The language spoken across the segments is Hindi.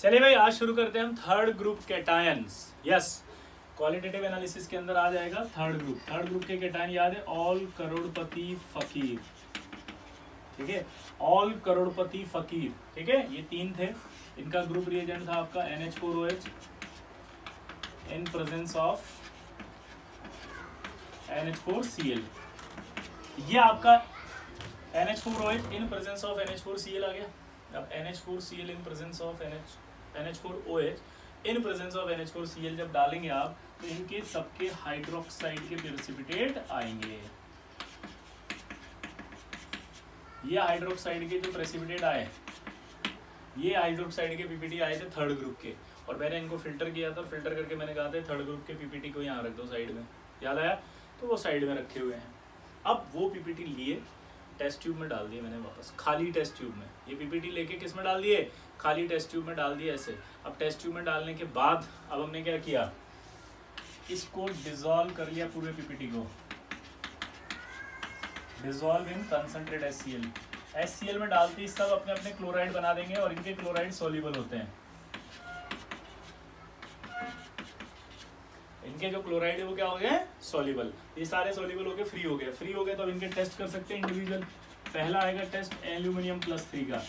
चलिए भाई, आज शुरू करते हैं हम third group cations. Yes, qualitative analysis के अंदर आ जाएगा थर्ड ग्रुप। थर्ड ग्रुप के कैटायन याद है, ऑल, करोड़पति, फकीर। ठीक है, ऑल, करोड़पति, फकीर। ठीक है, ये तीन थे। इनका ग्रुप रिएजेंट था आपका NH4OH in presence of NH4Cl। ये आपका NH4OH in presence of NH4Cl आ गया। अब NH4Cl in presence of NH4OH in presence of NH4Cl जब डालेंगे आप, तो इनके सबके हाइड्रोक्साइड के प्रेसिपिटेट आएंगे। ये हाइड्रोक्साइड के जो प्रेसिपिटेट आए, ये हाइड्रोक्साइड के पीपीटी आए थे थर्ड ग्रुप के, और मैंने इनको फिल्टर किया था। फिल्टर करके मैंने कहा था थर्ड ग्रुप के पीपीटी को यहाँ रख दो साइड में, याद आया? तो वो साइड में रखे हुए हैं। अब वो पीपीटी लिए टेस्ट ट्यूब में डाल दिए मैंने वापस, खाली टेस्ट ट्यूब में। ये पीपीटी लेके किस में डाल दिए? खाली टेस्ट ट्यूब में डाल दिए ऐसे। अब टेस्ट ट्यूब में डालने के बाद अब हमने क्या किया, इसको डिसॉल्व कर लिया पूरे पीपीटी को, dissolve in concentrate HCl। HCl में डालते ही सब अपने अपने क्लोराइड बना देंगे, और इनके क्लोराइड सॉल्युबल होते हैं। इनके जो क्लोराइड है वो क्या हो गए? सॉल्युबल। ये सारे सॉल्युबल हो गए, फ्री हो गए। फ्री हो गए तो अब इनके टेस्ट कर सकते हैं इंडिविजुअल। पहला आएगा टेस्ट एल्यूमिनियम +3 का।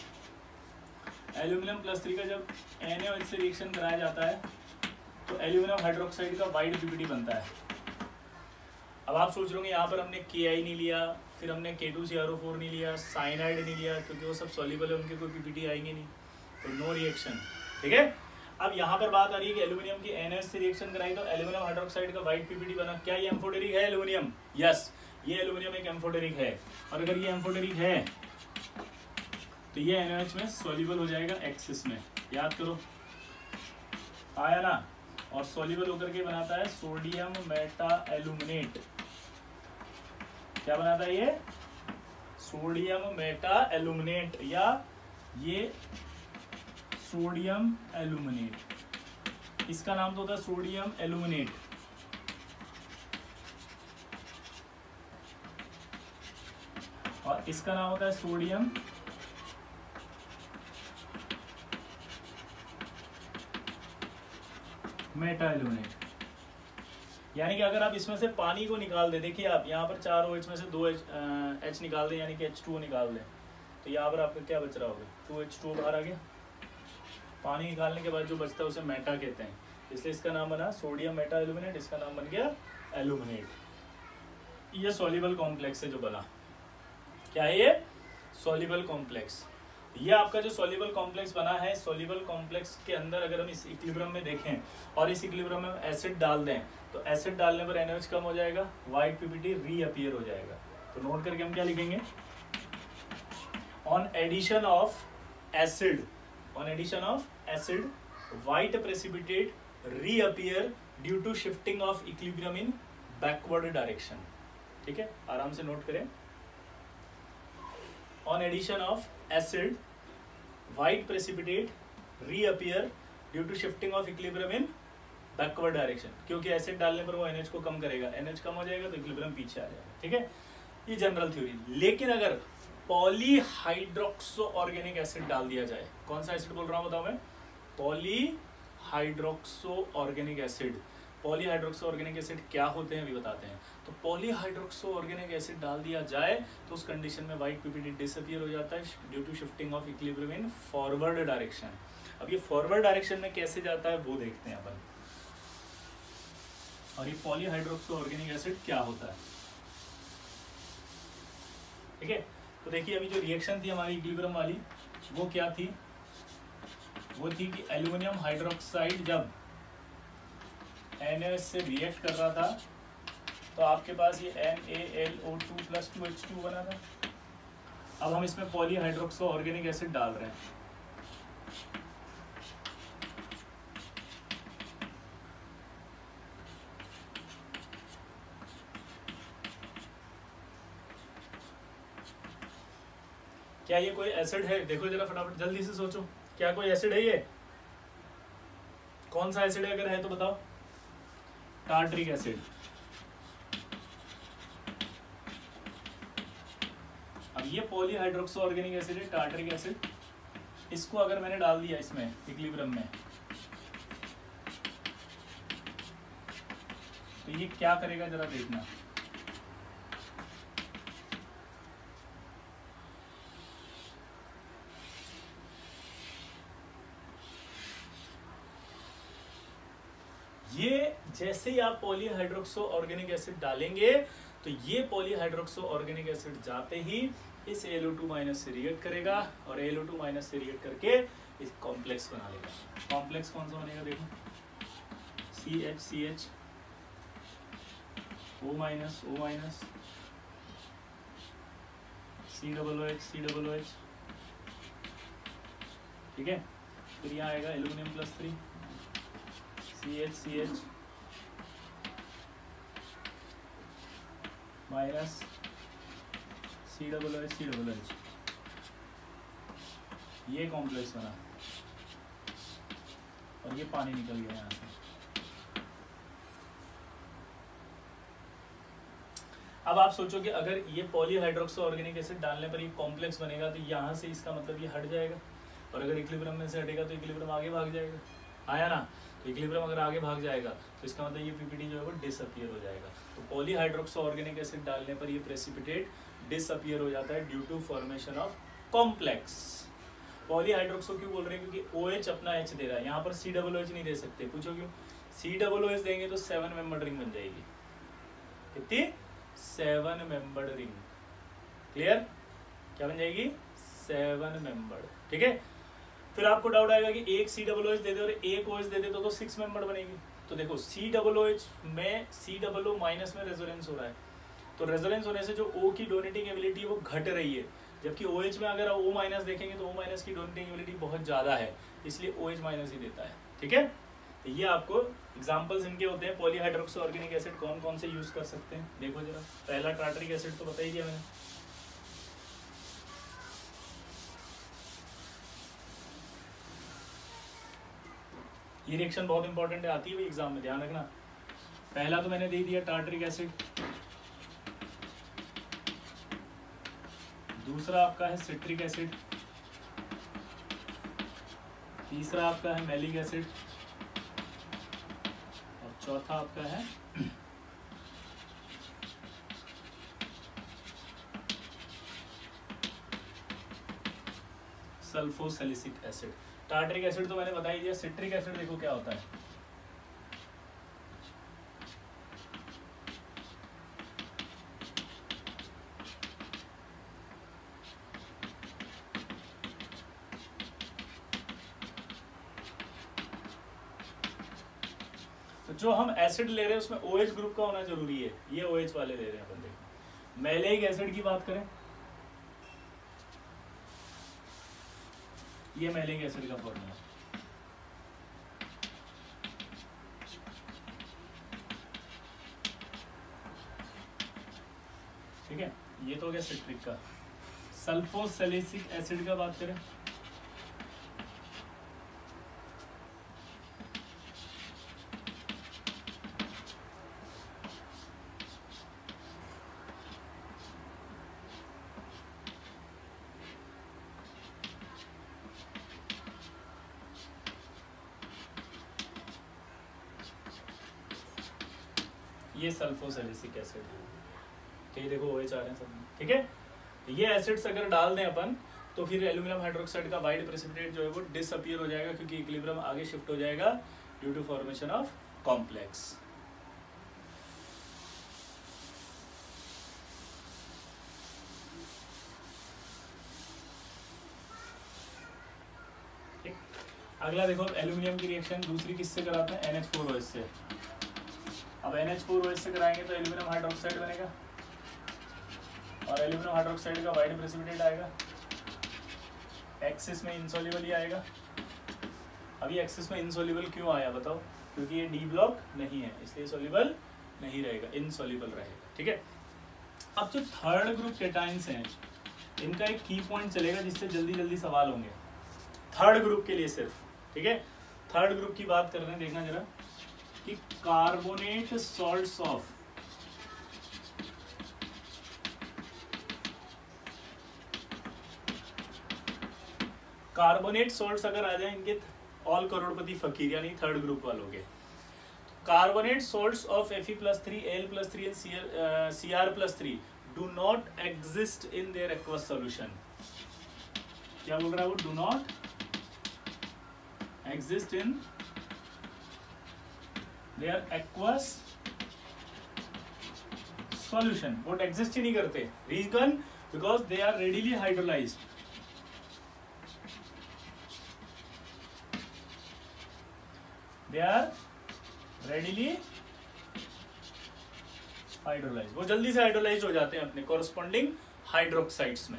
एल्यूमिनियम +3 का जब NaOH से रिएक्शन कराया जाता है तो एल्यूमिनियम हाइड्रोक्साइड का वाइड पीपीटी बनता है। अब आप सोच रहे होंगे यहाँ पर हमने Ki नहीं लिया, फिर हमने K2CrO4 नहीं लिया, साइनाइड नहीं लिया, क्योंकि वो सब सॉल्युबल है, उनके कोई पीपीटी आएंगे नहीं, तो नो रिएक्शन। ठीक है, अब यहाँ पर बात आ रही है कि एल्यूमिनियम की NaOH से रिएक्शन कराई तो एल्यूमिनियम हाइड्रोक्साइड का वाइट पीपीटी बना। क्या ये एम्फोटेरिक है एल्यूमिनियम? यस, ये एल्यूमिनियम एक एम्फोटेरिक है, और अगर ये एम्फोटेरिक है तो ये NaOH में सॉल्युबल हो जाएगा एक्सिस में। याद करो, आया ना? और सॉल्युबल होकर के बनाता है सोडियम मेटा एल्यूमिनेट। क्या बनाता है ये? सोडियम मेटा एल्यूमिनेट, या ये सोडियम एल्यूमिनेट। इसका नाम तो होता है सोडियम एल्यूमिनेट। और इसका नाम होता है सोडियम मेटा एल्यूमिनेट। यानी कि अगर आप इसमें से पानी को निकाल दें, देखिए आप यहाँ पर 4 OH में से 2 H निकाल दें, यानी कि H2O निकाल दें, तो यहाँ पर आपका क्या बच रहा होगा? 2H2O बाहर आ गया। पानी निकालने के बाद जो बचता है उसे मेटा कहते हैं, इसलिए इसका नाम बना सोडियम मेटा एल्यूमिनेट। इसका नाम बन गया एल्यूमिनेट। ये सॉल्युबल कॉम्प्लेक्स है जो बना। क्या है ये? Soluble complex. ये आपका जो सॉल्युबल कॉम्प्लेक्स बना है, सॉल्युबल कॉम्प्लेक्स के अंदर अगर हम इस इक्विलिब्रियम में देखें और इस इक्विलिब्रियम में एसिड डाल दें, तो एसिड डालने पर NaOH कम हो जाएगा, वाइट पीपीटी रीअपीयर हो जाएगा। तो नोट करके हम क्या लिखेंगे? On addition of acid, on addition of acid, white precipitate reappear due to shifting of equilibrium in backward direction। ठीक है, आराम से नोट करें। on addition of acid, white precipitate reappear due to shifting of equilibrium in backward direction। क्योंकि एसिड डालने पर वो NH को कम करेगा, NH कम हो जाएगा तो इक्विलिब्रियम पीछे आ जाएगा। ठीक है, ये जनरल थ्योरी। लेकिन अगर पॉलीहाइड्रोक्सो ऑर्गेनिक एसिड डाल दिया जाए, कौन सा एसिड बोल रहा हूं बताओ मैं? पॉलीहाइड्रोक्सो ऑर्गेनिक एसिड। पॉलीहाइड्रोक्सो ऑर्गेनिक एसिड क्या होते हैं अभी बताते हैं। तो पॉलीहाइड्रोक्सो ऑर्गेनिक एसिड डाल दिया जाए तो उस कंडीशन में व्हाइट पीपीटी डिसअपीयर हो जाता है due to shifting of equilibrium in forward direction. अब ये फॉरवर्ड डायरेक्शन में कैसे जाता है वो देखते हैं अपन। और ये पॉलीहाइड्रोक्सो ऑर्गेनिक एसिड क्या होता है? ठीक है, तो देखिए अभी जो रिएक्शन थी हमारी इक्विलिब्रियम वाली, वो क्या थी? वो थी कि एल्यूमिनियम हाइड्रोक्साइड जब NaOH से रिएक्ट कर रहा था तो आपके पास ये NaLO2 + 2H2 बना था। अब हम इसमें पॉलीहाइड्रोक्सो ऑर्गेनिक एसिड डाल रहे हैं। क्या ये कोई एसिड है? देखो जरा फटाफट जल्दी से सोचो, क्या कोई एसिड है ये? कौन सा एसिड है? अगर है तो बताओ। Tartaric acid. अब ये पॉलीहाइड्रोक्सो ऑर्गेनिक एसिड है, टार्टरिक एसिड। इसको अगर मैंने डाल दिया इसमें इक्विलिब्रियम में, तो ये क्या करेगा जरा देखना। ये जैसे ही आप पॉलीहाइड्रोक्सो ऑर्गेनिक एसिड डालेंगे तो ये पॉलीहाइड्रोक्सो ऑर्गेनिक एसिड जाते ही इस ALO2 माइनस से रिएक्ट करेगा और ALO2 माइनस से रिएक्ट करके इस कॉम्प्लेक्स बना लेगा। कॉम्प्लेक्स कौन सा बनेगा देखो, CH O माइनस COOH, ठीक है। फिर यहाँ आएगा एल्यूमिनियम +3 CH माइनस COOH, ये कॉम्प्लेक्स बना और ये पानी निकल गया यहाँ से। अब आप सोचो कि अगर ये पॉलीहाइड्रोक्सो ऑर्गेनिक एसिड डालने पर ये कॉम्प्लेक्स बनेगा तो यहाँ से इसका मतलब ये हट जाएगा, और अगर इक्विलिब्रियम में से हटेगा तो इक्विलिब्रियम आगे भाग जाएगा, आया ना। तो इक्विलिब्रियम अगर आगे भाग जाएगा तो इसका मतलब ये पीपीटी जो है वो डिसअपियर हो जाएगा। तो पॉलीहाइड्रोक्सो ऑर्गेनिक एसिड डालने पर ये प्रेसिपिटेट डिसअपियर हो जाता है due to formation of complex. Polyhydroxo क्यों बोल रहे हैं, क्योंकि OH अपना H दे रहा है, यहाँ पर COOH नहीं दे सकते। पूछो क्यों, COOH देंगे तो 7 मेंबर्ड रिंग बन जाएगी। कितनी? 7 मेंबर्ड रिंग। क्लियर? क्या बन जाएगी? 7 मेंबर्ड, ठीक है। फिर आपको डाउट आएगा कि एक COOH दे दे और एक OH दे दे तो 6 मेंबर्ड बनेगी। तो देखो COOH में COO माइनस में रेजोनेंस हो रहा है, तो रेजोनेंस होने से जो O की डोनेटिंग एबिलिटी है वो घट रही है, जबकि OH में अगर O माइनस देखेंगे तो O माइनस की डोनेटिंग एबिलिटी बहुत ज़्यादा है, इसलिए OH माइनस ही देता है, ठीक है। तो ये आपको एग्जांपल्स इनके होते हैं। पॉलीहाइड्रोक्सो ऑर्गेनिक एसिड कौन कौन से यूज कर सकते हैं देखो जरा। पहला टार्टरिक एसिड तो बता ही दिया मैंने, ये रिएक्शन बहुत इंपॉर्टेंट है, आती है भी एग्जाम में, ध्यान रखना। पहला तो मैंने दे दिया टार्टरिक एसिड, दूसरा आपका है सिट्रिक एसिड, तीसरा आपका है मैलिक एसिड, और चौथा आपका है सल्फोसैलिसिक एसिड। टार्टरिक एसिड तो मैंने बता ही दिया। सिट्रिक एसिड देखो क्या होता है, तो जो हम एसिड ले रहे हैं उसमें OH ग्रुप का होना जरूरी है, ये OH वाले ले रहे हैं बंदे। मैलिक एसिड की बात करें, ये मैलिक एसिड का फॉर्मूला, ठीक है। ये तो हो गया सिट्रिक का। सल्फोसैलिसिक एसिड का बात करें, ये सल्फोसैलिसिक एसिड है, ठीक, देखो OH आ रहे हैं सब में, ठीक है। ये एसिड्स अगर डाल दें अपन तो फिर एल्यूमिनियम हाइड्रोक्साइड का वाइड प्रेसिपिटेट जो है वो डिसअपियर हो जाएगा, क्योंकि इक्विलिब्रियम आगे शिफ्ट हो जाएगा due to formation of complex. अगला देखो एल्यूमिनियम की रिएक्शन दूसरी किससे कराते हैं, NH4OH से। अब NH4OH से कराएंगे तो एल्यूमिनियम हाइड्रोक्साइड बनेगा, और एल्यूमिनियम हाइड्रोक्साइड का वाइड प्रेसिपिटेट आएगा, एक्सिस में इनसॉल्युबल ही आएगा। अभी एक्सिस में इनसॉल्युबल क्यों आया बताओ, क्योंकि ये डी ब्लॉक नहीं है, इसलिए सॉल्युबल नहीं रहेगा, इनसॉल्युबल रहेगा, ठीक है। अब जो थर्ड ग्रुप केटाइंस हैं इनका एक की पॉइंट चलेगा जिससे जल्दी जल्दी सवाल होंगे, थर्ड ग्रुप के लिए सिर्फ, ठीक है। थर्ड ग्रुप की बात कर रहे हैं, देखना जरा कि carbonate salts of carbonate salts अगर आ जाए इनके ऑल करोड़पति फकीर यानी थर्ड ग्रुप वालों के, carbonate salts of Fe+3 Al+3 and Cr+3 do not exist in their aqueous solution. क्या बोल रहा है वो? Do not exist in their aqueous solution. वो एग्जिस्ट ही नहीं करते। Reason because they are readily hydrolysed. They are readily hydrolyse, वो जल्दी से हाइड्रोलाइज हो जाते हैं अपने कॉरस्पॉन्डिंग हाइड्रोक्साइड्स में।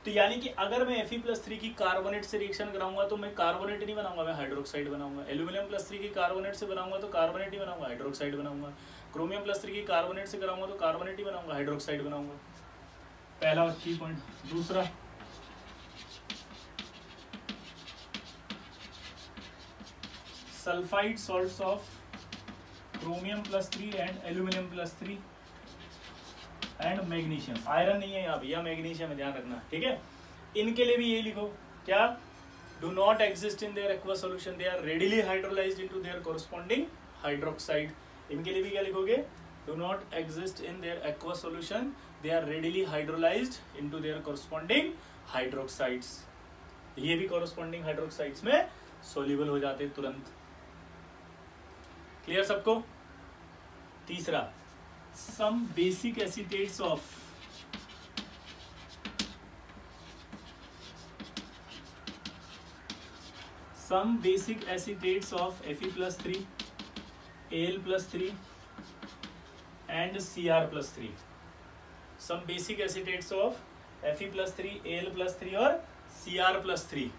तो यानी कि अगर मैं Fe+3 की कार्बोनेट से रिएक्शन कराऊंगा तो मैं कार्बोनेट नहीं बनाऊंगा, मैं हाइड्रोक्साइड बनाऊंगा। एल्यूमिनियम+3 की कार्बोनेट से बनाऊंगा तो कार्बोनेट ही बनाऊंगा, हाइड्रोक्साइड बनाऊंगा। क्रोमियम+3 की कार्बोनेट से कराऊंगा तो कार्बोनेट ही बनाऊंगा, हाइड्रोक्साइड बनाऊंगा। पहला की पॉइंट। दूसरा, sulphide salts of Chromium+3 and Aluminium+3 and magnesium. Iron नहीं है यहाँ पे, या मैग्नीशियम है, ध्यान रखना, ठीक है। इनके लिए भी ये लिखो, क्या? Do not exist in their aqua solution, they are readily hydrolysed into their corresponding hydroxide. इनके लिए भी क्या लिखोगे? Do not exist in their aqua solution, they are readily hydrolysed into their corresponding hydroxides. ये भी कॉरस्पॉन्डिंग हाइड्रोक्साइड्स में सोल्यूबल हो जाते तुरंत। क्लियर सबको? तीसरा, some basic acetates of Fe+3 Al+3 and Cr+3। Some basic acetates of Fe+3 Al+3 और Cr+3।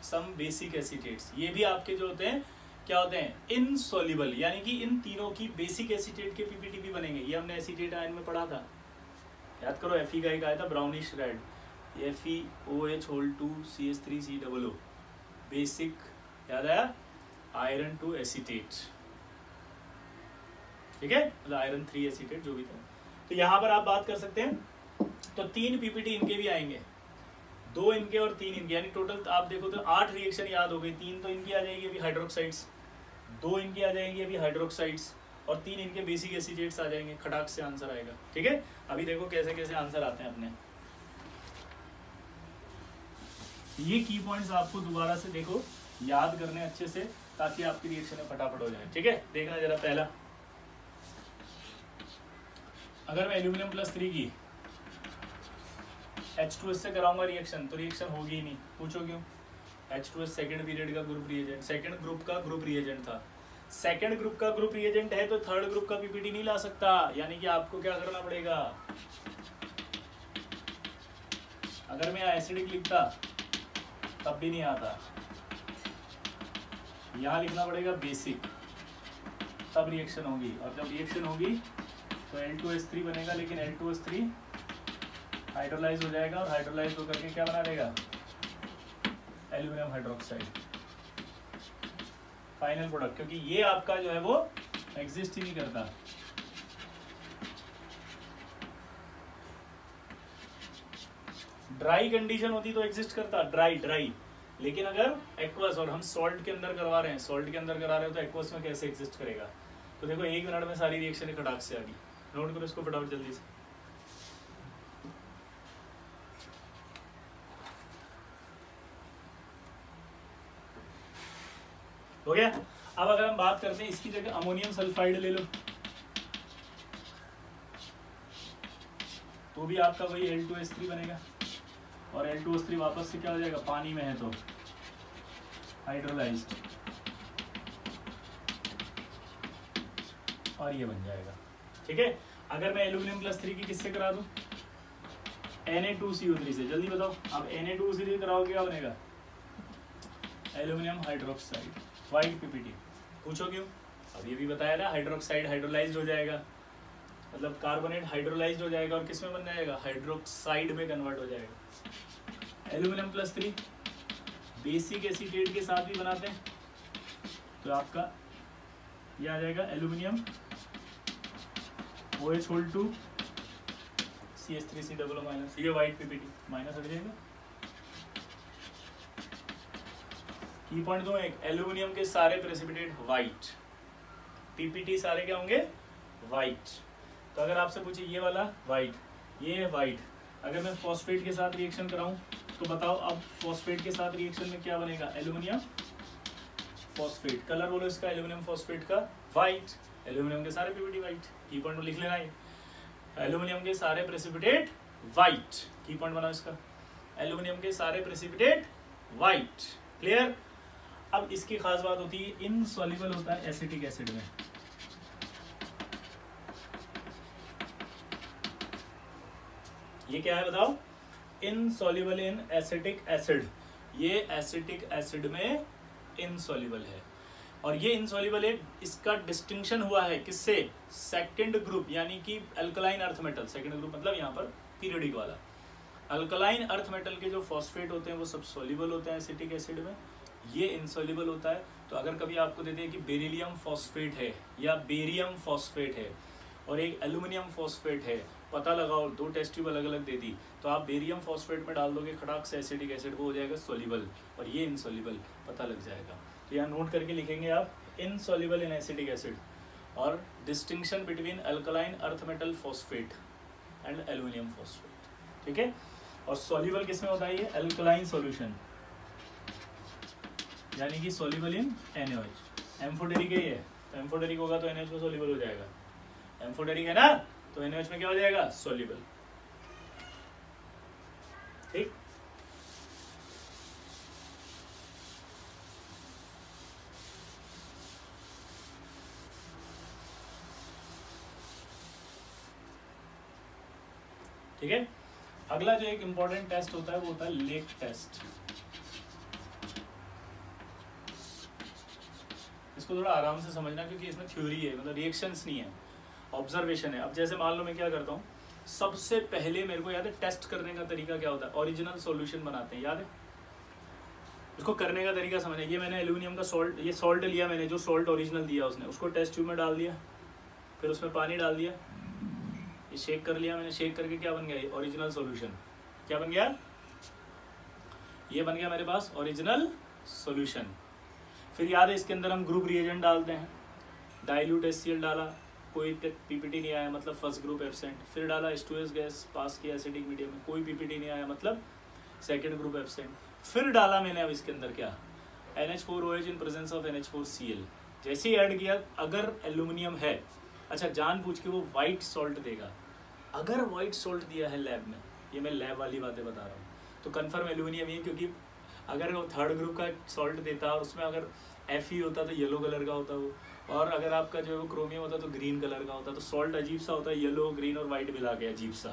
सम बेसिक एसीटेट्स, ये भी आपके जो होते हैं क्या होते हैं? इनसॉल्युबल, यानी कि इन तीनों की बेसिक एसीटेट के पीपीटी भी बनेंगे। ये हमने एसीटेट आयन में पढ़ा था, याद करो। Fe का एक आया था ब्राउनिश रेड, FeOH2CH3COO, बेसिक, याद आया? आयरन 2 एसीटेट, ठीक है, मतलब आयरन 3 एसीटेट जो भी था। तो यहां पर आप बात कर सकते हैं। तो 3 पीपीटी इनके भी आएंगे, 2 इनके और 3 इनके, यानी टोटल आप देखो तो 8 रिएक्शन याद हो गई। 3 तो इनकी आ जाएगी अभी हाइड्रोक्साइड्स, 2 इनकी आ जाएंगी अभी हाइड्रोक्साइड्स, और 3 इनके बेसिक एसीटेट्स आ जाएंगे। खटाक से आंसर आएगा, ठीक है। अभी देखो कैसे कैसे आंसर आते हैं अपने। ये की पॉइंट्स आपको दोबारा से देखो याद करने अच्छे से, ताकि आपकी रिएक्शन में फटाफट हो जाए, ठीक है। देखना जरा, पहला, अगर मैं एल्यूमिनियम+3 की H2S से कराऊंगा रिएक्शन, तो रिएक्शन होगी ही नहीं। पूछो क्यों? H2S सेकंड पीरियड का ग्रुप रिएजेंट, सेकंड ग्रुप का ग्रुप रिएजेंट था। सेकंड ग्रुप का ग्रुप रिएजेंट है तो थर्ड ग्रुप का पीपीटी नहीं ला सकता, यानी कि आपको क्या करना पड़ेगा? अगर मैं एसिडिक लिखता तब भी नहीं आता, यहाँ लिखना पड़ेगा बेसिक, तब रिएक्शन होगी। और जब रिएक्शन होगी तो L2S3 बनेगा, लेकिन L2S3 हाइड्रोलाइज हो जाएगा, और हाइड्रोलाइज होकर के क्या बना देगा? Aluminium hydroxide, final product. क्योंकि ये आपका जो है वो एग्जिस्ट ही नहीं करता। ड्राई कंडीशन होती तो एग्जिस्ट करता, ड्राई। लेकिन अगर एक्वस, और हम सॉल्ट के अंदर करवा रहे हैं, सॉल्ट के अंदर करा रहे हो तो एक्वस में कैसे एग्जिस्ट करेगा? तो देखो 1 मिनट में सारी रिएक्शन खटाक से आ गई। नोट करो इसको फटाफट जल्दी से। हो गया। अब अगर हम बात करते हैं इसकी जगह अमोनियम सल्फाइड ले लो, तो भी आपका वही L2S3 बनेगा, और L2S3 वापस से क्या हो जाएगा? पानी में है तो हाइड्रोलाइज्ड, और ये बन जाएगा, ठीक है। अगर मैं एल्यूमिनियम+3 की किससे करा दूं? Na2CO3 से। जल्दी बताओ, अब Na2CO3 कराओगे क्या बनेगा? Aluminium hydroxide, white PPT. पूछो क्यों? अब ये भी बताया ना, हाइड्रोक्साइड हाइड्रोलाइज्ड हो जाएगा, मतलब कार्बोनेट हाइड्रोलाइज्ड हो जाएगा, और किस में बन जाएगा? हाइड्रोक्साइड में कन्वर्ट हो जाएगा। एल्यूमिनियम+3 बेसिक एसीटेट के साथ भी बनाते हैं, तो आपका ये आ जाएगा एल्यूमिनियम OH2 CH3COO-, ये वाइट पीपीटी माइनस हट जाएगा, की पॉइंट दो एक, एल्यूमिनियम के सारे प्रेसिपिटेट व्हाइट, पीपीटी सारे क्या होंगे व्हाइट। तो अगर आपसे पूछे ये वाला व्हाइट, ये व्हाइट, अगर मैं फॉस्फेट के साथ रिएक्शन कराऊं तो बताओ अब फॉस्फेट के साथ रिएक्शन में क्या बनेगा, एल्यूमिनियम फॉस्फेट, कलर बोलो इसका एल्यूमिनियम फॉस्फेट का व्हाइट, एल्यूमिनियम के सारे पीपीटी व्हाइट, की पॉइंट लिख लेना है, एल्यूमिनियम के सारे प्रेसिपिटेट व्हाइट, की पॉइंट बनाओ इसका, एल्यूमिनियम के सारे प्रेसिपिटेट व्हाइट, क्लियर। अब इसकी खास बात होती है इनसॉल्युबल होता है एसिटिक एसिड में, ये क्या है बताओ, इनसॉल्युबल इन एसिटिक एसिड, ये एसिटिक एसिड में इनसॉल्युबल है, और ये इनसॉल्युबल है, इसका डिस्टिंक्शन हुआ है किससे, सेकंड ग्रुप यानी कि alkaline earth metal, second group मतलब यहाँ पर पीरियोडिक वाला, अल्कलाइन अर्थ मेटल के जो फॉस्फेट होते हैं वो सब सॉल्युबल होते हैं एसिटिक एसिड में, ये इनसॉल्युबल होता है। तो अगर कभी आपको दे दें कि बेरिलियम फॉस्फेट है या बेरियम फॉस्फेट है और एक एल्यूमिनियम फॉस्फेट है, पता लगाओ, दो टेस्ट ट्यूब अलग अलग दे दी, तो आप बेरियम फॉस्फेट में डाल दोगे खटाक से एसिटिक एसिड, वो हो जाएगा सॉल्युबल और ये इनसॉल्युबल, पता लग जाएगा। तो यहाँ नोट करके लिखेंगे आप इनसॉल्युबल इन एसिटिक एसिड और distinction between alkaline earth metal phosphate and aluminium phosphate, ठीक है। और सॉल्युबल किसमें होता है, ये अल्कलाइन सॉल्यूशन यानी कि सॉल्युबल इन NaOH, एम्फोटेरिक है ये, तो एम्फोटेरिक होगा तो NaOH में सॉल्युबल हो जाएगा, एम्फोटेरिक है ना तो NaOH में क्या हो जाएगा सॉल्युबल, ठीक। ठीक है, अगला जो एक इंपॉर्टेंट टेस्ट होता है वो होता है लेक टेस्ट। इसको थोड़ा आराम से समझना क्योंकि इसमें थ्योरी है, मतलब रिएक्शंस नहीं है, ऑब्जर्वेशन है। अब जैसे मान लो मैं क्या करता हूँ, सबसे पहले मेरे को याद है टेस्ट करने का तरीका क्या होता है, ओरिजिनल सॉल्यूशन बनाते हैं, याद है, उसको करने का तरीका समझना। ये मैंने एल्यूमिनियम का सॉल्ट, ये सॉल्ट लिया मैंने, जो सॉल्ट ओरिजिनल दिया उसने, उसको टेस्ट ट्यूब में डाल दिया, फिर उसमें पानी डाल दिया, ये शेक कर लिया मैंने, शेक करके क्या बन गया, ये ओरिजिनल सॉल्यूशन, क्या बन गया, ये बन गया मेरे पास ओरिजिनल सॉल्यूशन। फिर याद है इसके अंदर हम ग्रुप रिएजेंट डालते हैं, डाइल्यूट HCl डाला, कोई पीपीटी नहीं आया मतलब फर्स्ट ग्रुप एब्सेंट, फिर डाला H2S गैस, पास किया एसिडिक मीडियम में, कोई पीपीटी नहीं आया मतलब सेकंड ग्रुप एब्सेंट, फिर डाला मैंने अब इसके अंदर क्या, NH4OH in presence of NH4Cl, जैसे ही ऐड किया, अगर एल्यूमिनियम है, अच्छा जान पूछ के वो व्हाइट सॉल्ट देगा, अगर व्हाइट सॉल्ट दिया है लैब में, ये मैं लैब वाली बातें बता रहा हूँ, तो कन्फर्म एल्यूमिनियम ही, क्योंकि अगर वो थर्ड ग्रुप का सॉल्ट देता और उसमें अगर Fe होता तो येलो कलर का होता वो, और अगर आपका जो है वो क्रोमियम होता तो ग्रीन कलर का होता, तो सॉल्ट अजीब सा होता है, येलो ग्रीन और वाइट मिला के अजीब सा।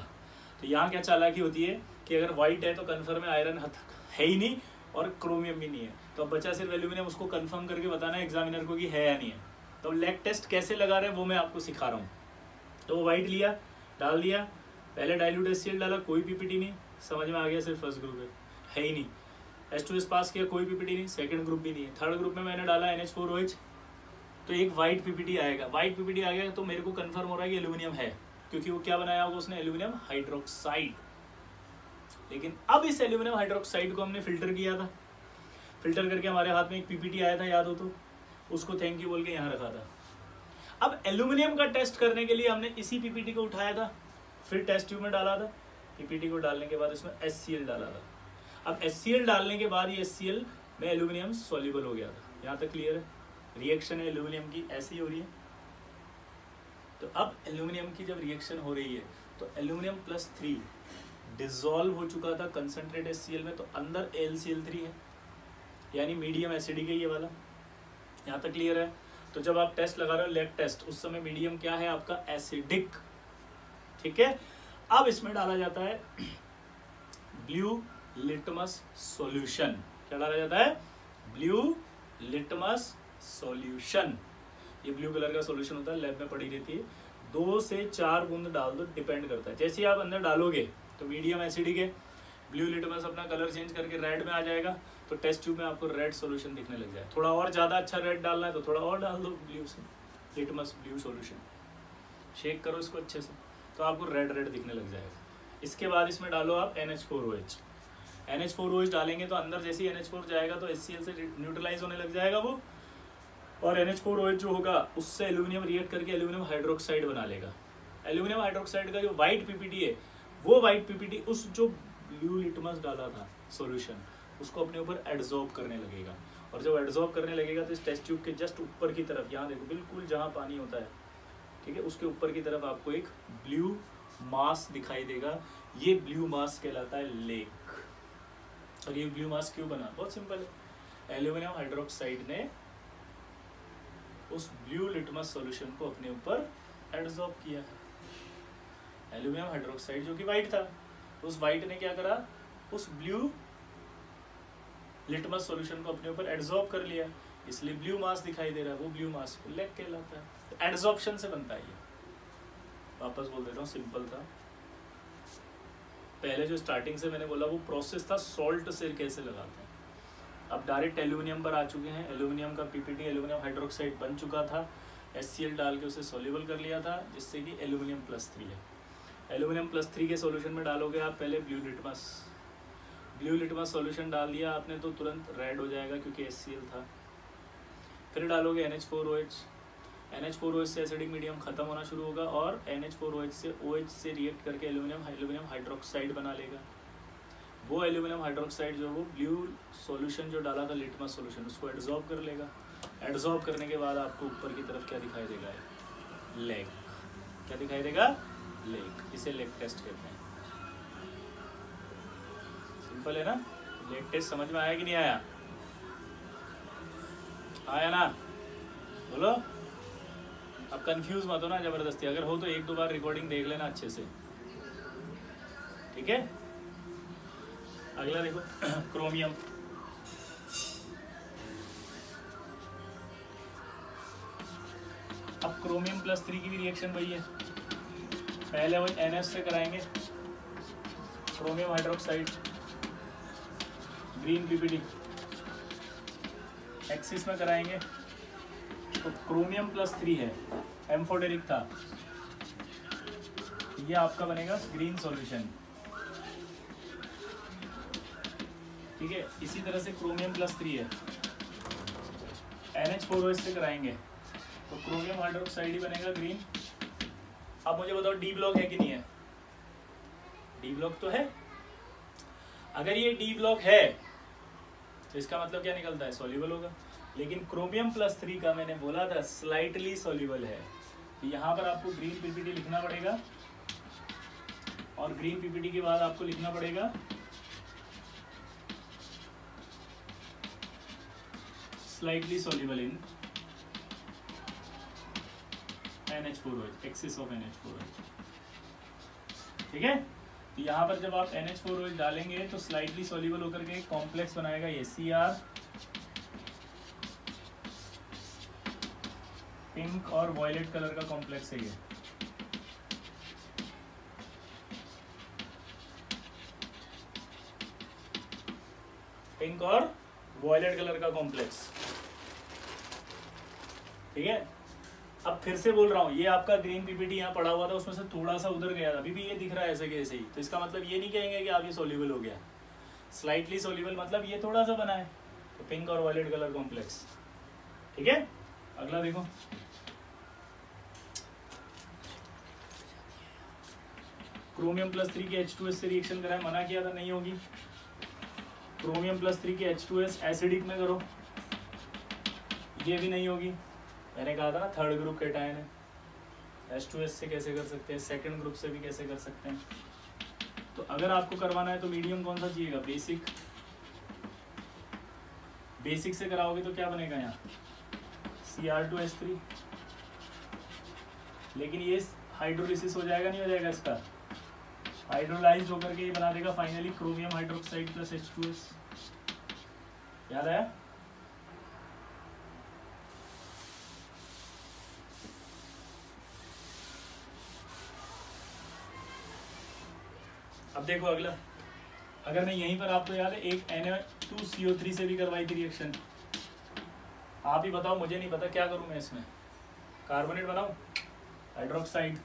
तो यहाँ क्या चालाकी होती है कि अगर वाइट है तो कन्फर्म है आयरन है ही नहीं और क्रोमियम भी नहीं है, तो अब बचा सिर्फ एल्यूमिनियम, उसको कन्फर्म करके बताना है एग्जामिनर को कि है या नहीं है। तो लैक टेस्ट कैसे लगा रहे हैं वो मैं आपको सिखा रहा हूँ। तो वो वाइट लिया, डाल दिया, पहले डाइल्यूट HCl डाला, कोई पीपीटी नहीं, समझ में आ गया सिर्फ फर्स्ट ग्रुप है ही नहीं, H2S पास किया, कोई पीपीटी नहीं, सेकंड ग्रुप भी नहीं है, थर्ड ग्रुप में मैंने डाला NH4OH, तो एक वाइट पीपीटी आएगा, वाइट पीपीटी आ गया तो मेरे को कंफर्म हो रहा है कि एल्यूमिनियम है, क्योंकि वो क्या बनाया होगा उसने, एल्यूमिनियम हाइड्रोक्साइड। लेकिन अब इस एल्यूमिनियम हाइड्रोक्साइड को हमने फिल्टर किया था, फिल्टर करके हमारे हाथ में एक पीपीटी आया था, याद हो तो, उसको थैंक यू बोल के यहाँ रखा था। अब एल्यूमिनियम का टेस्ट करने के लिए हमने इसी पीपीटी को उठाया था, फिर टेस्ट ट्यूब में डाला था, पीपीटी को डालने के बाद इसमें HCl डाला था। अब HCl डालने के बाद ये HCl में एल्यूमिनियम सॉल्युबल हो गया था, यहाँ तक क्लियर है, रिएक्शन है एल्यूमिनियम की ऐसी हो रही है। तो अब एल्यूमिनियम की जब रिएक्शन हो रही है तो एल्यूमिनियम +3 डिसॉल्व हो चुका था कंसंट्रेट HCl में, तो अंदर AlCl3 है, यानी मीडियम एसिडिक है ये वाला, यहाँ तक क्लियर है। तो जब आप टेस्ट लगा रहे हो लैक टेस्ट, उस समय मीडियम क्या है आपका, एसिडिक, ठीक है। अब इसमें डाला जाता है ब्लू लिटमस सॉल्यूशन, क्या डाला जाता है, ब्लू लिटमस सॉल्यूशन, ये ब्लू कलर का सॉल्यूशन होता है, लैब में पड़ी रहती है, 2 से 4 बूंद डाल दो, डिपेंड करता है, जैसे ही आप अंदर डालोगे तो मीडियम एसिडिक है, ब्लू लिटमस अपना कलर चेंज करके रेड में आ जाएगा, तो टेस्ट ट्यूब में आपको रेड सॉल्यूशन दिखने लग जाए। थोड़ा और ज़्यादा अच्छा रेड डालना है तो थोड़ा और डाल दो ब्लू से, लिटमस ब्लू सॉल्यूशन, शेक करो इसको अच्छे से, तो आपको रेड रेड दिखने लग जाएगा। इसके बाद इसमें डालो आप NH4OH, NH4OH डालेंगे तो अंदर जैसे ही NH4 जाएगा तो HCl से न्यूट्रलाइज होने लग जाएगा वो, और NH4OH जो होगा उससे एल्यूमिनियम रिएक्ट करके एल्यूमिनियम हाइड्रोक्साइड बना लेगा। एल्यूमिनियम हाइड्रोक्साइड का जो वाइट पीपीटी है, वो वाइट पीपीटी उस जो ब्लू लिटमस डाला था सॉल्यूशन उसको अपने ऊपर एड्सॉर्ब करने लगेगा, और जब एड्सॉर्ब करने लगेगा तो इस टेस्ट ट्यूब के जस्ट ऊपर की तरफ, यहाँ देखो बिल्कुल जहाँ पानी होता है, ठीक है, उसके ऊपर की तरफ आपको एक ब्लू मास दिखाई देगा। ये ब्लू मास कहलाता है लेक। और ये ब्लू मास क्यों बना? बहुत सिंपल है, एल्यूमिनियम हाइड्रोक्साइड ने उस ब्लू लिटमस सॉल्यूशन को अपने ऊपर एड्सॉर्ब किया है। एल्यूमिनियम हाइड्रोक्साइड जो कि वाइट था, उस वाइट ने क्या करा, उस ब्लू लिटमस सॉल्यूशन को अपने ऊपर एड्सॉर्ब कर लिया, इसलिए ब्लू मास दिखाई दे रहा है। वो ब्लू मास को लेक कहलाता है। एड्सॉर्प्शन से बनता है ये। वापस बोल देता हूँ, सिंपल था। पहले जो स्टार्टिंग से मैंने बोला वो प्रोसेस था सॉल्ट से कैसे लगाते हैं, अब डायरेक्ट एल्यूमिनियम पर आ चुके हैं। एल्यूमिनियम का पीपीटी एल्यूमिनियम हाइड्रोक्साइड बन चुका था, HCl डाल के उसे सॉल्युबल कर लिया था, जिससे कि एल्यूमिनियम +3 है। एल्यूमिनियम +3 के सॉल्यूशन में डालोगे आप पहले ब्लू लिटमस सॉल्यूशन डाल दिया आपने तो तुरंत रेड हो जाएगा क्योंकि HCl था। फिर डालोगे NH4OH से एसिडिक मीडियम खत्म होना शुरू होगा और NH4OH से OH से रिएक्ट करके एल्यूमिनियम हाइड्रोक्साइड बना लेगा। वो एल्यूमिनियम हाइड्रोक्साइड जो वो ब्लू सॉल्यूशन जो डाला था लिटमस सॉल्यूशन उसको एड्सॉर्ब कर लेगा। एड्सॉर्ब करने के बाद आपको ऊपर की तरफ क्या दिखाई देगा? लेक। क्या दिखाई देगा? लेक। इसे लेक टेस्ट कहते हैं। सिंपल है ना? लेक टेस्ट समझ में आया कि नहीं आया? आया ना? बोलो। अब कंफ्यूज मत हो ना जबरदस्ती, अगर हो तो 1-2 बार रिकॉर्डिंग देख लेना अच्छे से, ठीक है। अगला देखो क्रोमियम। अब क्रोमियम +3 की भी रिएक्शन वही है। पहले वो NH से कराएंगे chromium hydroxide, green PPT, axis में कराएंगे तो क्रोमियम +3 है, एम्फोटेरिक था, ये आपका बनेगा ग्रीन सॉल्यूशन, ठीक है। इसी तरह से क्रोमियम +3 है, NH4OH से कराएंगे तो क्रोमियम हाइड्रोक्साइड ही बनेगा ग्रीन। अब मुझे बताओ डी ब्लॉक है कि नहीं है? डी ब्लॉक तो है। अगर ये डी ब्लॉक है तो इसका मतलब क्या निकलता है? सॉल्युबल होगा। लेकिन क्रोमियम +3 का मैंने बोला था स्लाइटली सॉल्युबल है, तो यहाँ पर आपको ग्रीन पीपीटी लिखना पड़ेगा और ग्रीन पीपीटी के बाद आपको लिखना पड़ेगा slightly soluble in NH4OH, axis of NH4OH, ठीक है। तो यहाँ पर जब आप NH4OH डालेंगे तो स्लाइटली सॉल्युबल होकर के एक कॉम्प्लेक्स बनाएगा ये Cr, पिंक और वॉयलेट कलर का कॉम्प्लेक्स है ये, पिंक और वॉयलेट कलर का कॉम्प्लेक्स, ठीक है। अब फिर से बोल रहा हूँ, ये आपका ग्रीन पीपीटी यहाँ पड़ा हुआ था, उसमें से थोड़ा सा उधर गया था, अभी भी ये दिख रहा है ऐसे के ऐसे ही, तो इसका मतलब ये नहीं कहेंगे कि आप ये सॉल्युबल हो गया। स्लाइटली सॉल्युबल मतलब ये थोड़ा सा बना है, तो पिंक और वॉयलेट कलर कॉम्प्लेक्स, ठीक है। अगला देखो, क्रोमियम +3 के H2S से रिएक्शन कराए, मना किया था नहीं होगी। क्रोमियम +3 के H2S एसिडिक में करो, ये भी नहीं होगी। मैंने कहा था ना थर्ड ग्रुप कैटायन है, H2S से कैसे कर सकते हैं, सेकंड ग्रुप से भी कैसे कर सकते हैं। तो अगर आपको करवाना है तो मीडियम कौन सा चाहिएगा? बेसिक। बेसिक से कराओगे तो क्या बनेगा यहाँ? Cr2H3, लेकिन ये हाइड्रोलिसिस हो जाएगा नहीं हो जाएगा? इसका हाइड्रोलाइज होकर के ये बना देगा फाइनली क्रोमियम हाइड्रोक्साइड +H2S। याद आया? अब देखो अगला, अगर मैं यहीं पर आपको याद है एक Na2CO3 से भी करवाई थी रिएक्शन, आप ही बताओ, मुझे नहीं पता क्या करूं मैं इसमें। कार्बोनेट बनाऊं, हाइड्रोक्साइड,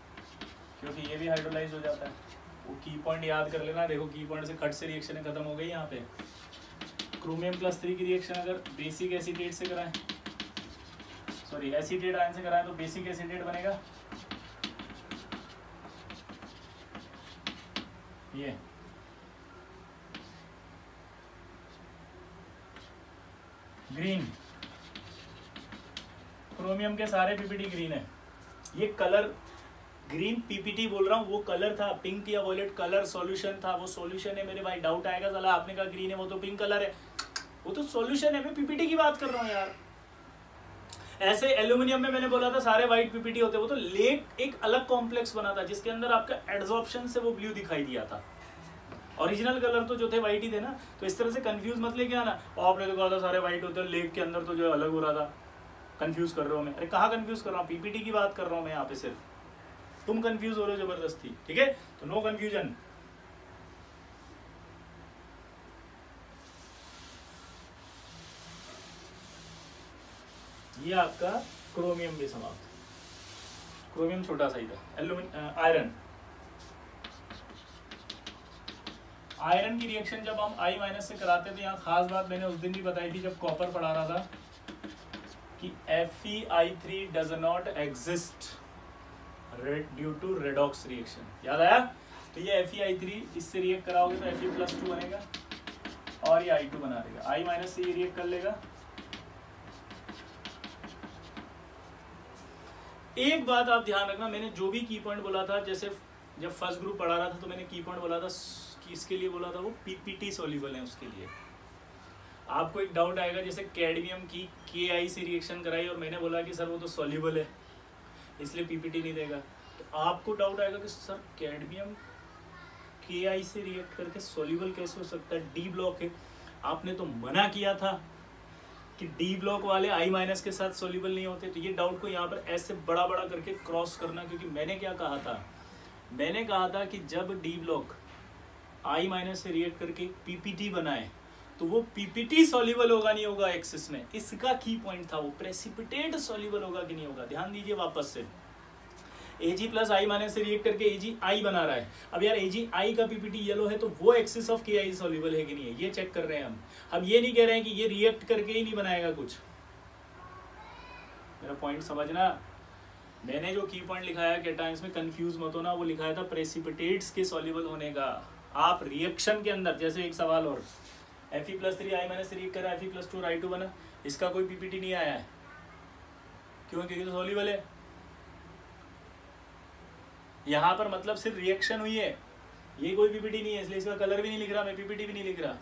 क्योंकि ये भी हाइड्रोलाइज हो जाता है। वो की पॉइंट याद कर लेना। देखो की पॉइंट से खट से रिएक्शन खत्म हो गई। यहाँ पे क्रोमियम +3 की रिएक्शन अगर बेसिक एसीटेट से कराएं, सॉरी एसीटेट आयन से कराएं, तो बेसिक एसीटेट बनेगा ये। ग्रीन, क्रोमियम के सारे पीपीटी ग्रीन है। ये कलर ग्रीन पीपीटी बोल रहा हूँ, वो कलर था, पिंक या वॉयलेट कलर सॉल्यूशन था, वो सॉल्यूशन है मेरे भाई। डाउट आएगा साला, आपने कहा ग्रीन है वो तो पिंक कलर है, वो तो सॉल्यूशन है। मैं पीपीटी की बात कर रहा हूँ यार। ऐसे एल्यूमिनियम में मैंने बोला था सारे व्हाइट पीपीटी होते, वो तो लेक एक अलग कॉम्प्लेक्स बना था जिसके अंदर आपका एड्सॉर्प्शन से वो ब्लू दिखाई दिया था। ओरिजिनल कलर तो जो थे व्हाइट ही थे ना, तो इस तरह से कंफ्यूज मत लेके आना। आपने तो कहा था सारे व्हाइट होते हैं, लेक के अंदर तो जो अलग हो रहा था। कंफ्यूज कर रहे हो मैं? अरे कहाँ कंफ्यूज कर रहा हूँ, पीपीटी की बात कर रहा हूँ मैं यहाँ पे सिर्फ, तुम कंफ्यूज हो रहे हो जबरदस्ती। ठीक है, तो नो कंफ्यूजन। ये आपका क्रोमियम भी समाप्त। क्रोमियम छोटा सा ही था। आयरन की रिएक्शन जब हम I- से कराते थे, यहाँ खास बात मैंने उस दिन भी बताई थी जब कॉपर पढ़ा रहा था कि FeI3 does not exist due to redox reaction. याद आया? तो ये FeI3 इससे रिएक्ट कराओगे तो Fe+2 बनेगा और ये I2 बना देगा। I- से ये रिएक्ट कर लेगा। एक बात आप ध्यान रखना, मैंने जो भी की पॉइंट बोला था, जैसे जब फर्स्ट ग्रुप पढ़ा रहा था तो मैंने की पॉइंट बोला था कि इसके लिए बोला था वो पीपीटी सॉल्युबल है। उसके लिए आपको एक डाउट आएगा, जैसे कैडमियम की KI से रिएक्शन कराई और मैंने बोला कि सर वो तो सॉल्युबल है इसलिए पीपीटी नहीं देगा, तो आपको डाउट आएगा कि सर कैडमियम KI से रिएक्ट करके सॉल्युबल कैसे हो सकता है, डी ब्लॉक है। आपने तो मना किया था कि डी ब्लॉक वाले I- के साथ सॉल्युबल नहीं होते। तो ये डाउट को यहाँ पर ऐसे बड़ा बड़ा करके क्रॉस करना, क्योंकि मैंने क्या कहा था, मैंने कहा था कि जब डी ब्लॉक I- से रिएक्ट करके पीपीटी बनाए तो वो पीपीटी सॉल्युबल होगा नहीं होगा एक्सिस में। इसका की पॉइंट था, वो प्रेसिपिटेट सॉल्युबल होगा कि नहीं होगा। ध्यान दीजिए वापस से, Ag+I- से रिएक्ट करके AgI बना रहा है। अब यार AgI का पीपीटी येलो है तो वो एक्सिस ऑफ KI सॉल्युबल है कि नहीं है, ये चेक कर रहे हैं हम ये नहीं कह रहे हैं कि ये रिएक्ट करके ही नहीं बनाएगा कुछ। मेरा पॉइंट समझना। मैंने जो की पॉइंट लिखाया कैटायंस में, कंफ्यूज मत होना, वो लिखाया था प्रेसिपिटेट्स के सॉल्युबल होने का। आप रिएक्शन के अंदर, जैसे एक सवाल और, Fe+3 I- से रिएक्ट करा, Fe+2 I2 बना, इसका कोई पीपीटी नहीं आया है, क्यों? क्योंकि तो सॉल्युबल है। यहाँ पर मतलब सिर्फ रिएक्शन हुई है, ये कोई पीपीटी नहीं है, इसलिए इसका कलर भी नहीं लिख रहा मैं, पीपीटी भी नहीं लिख रहा।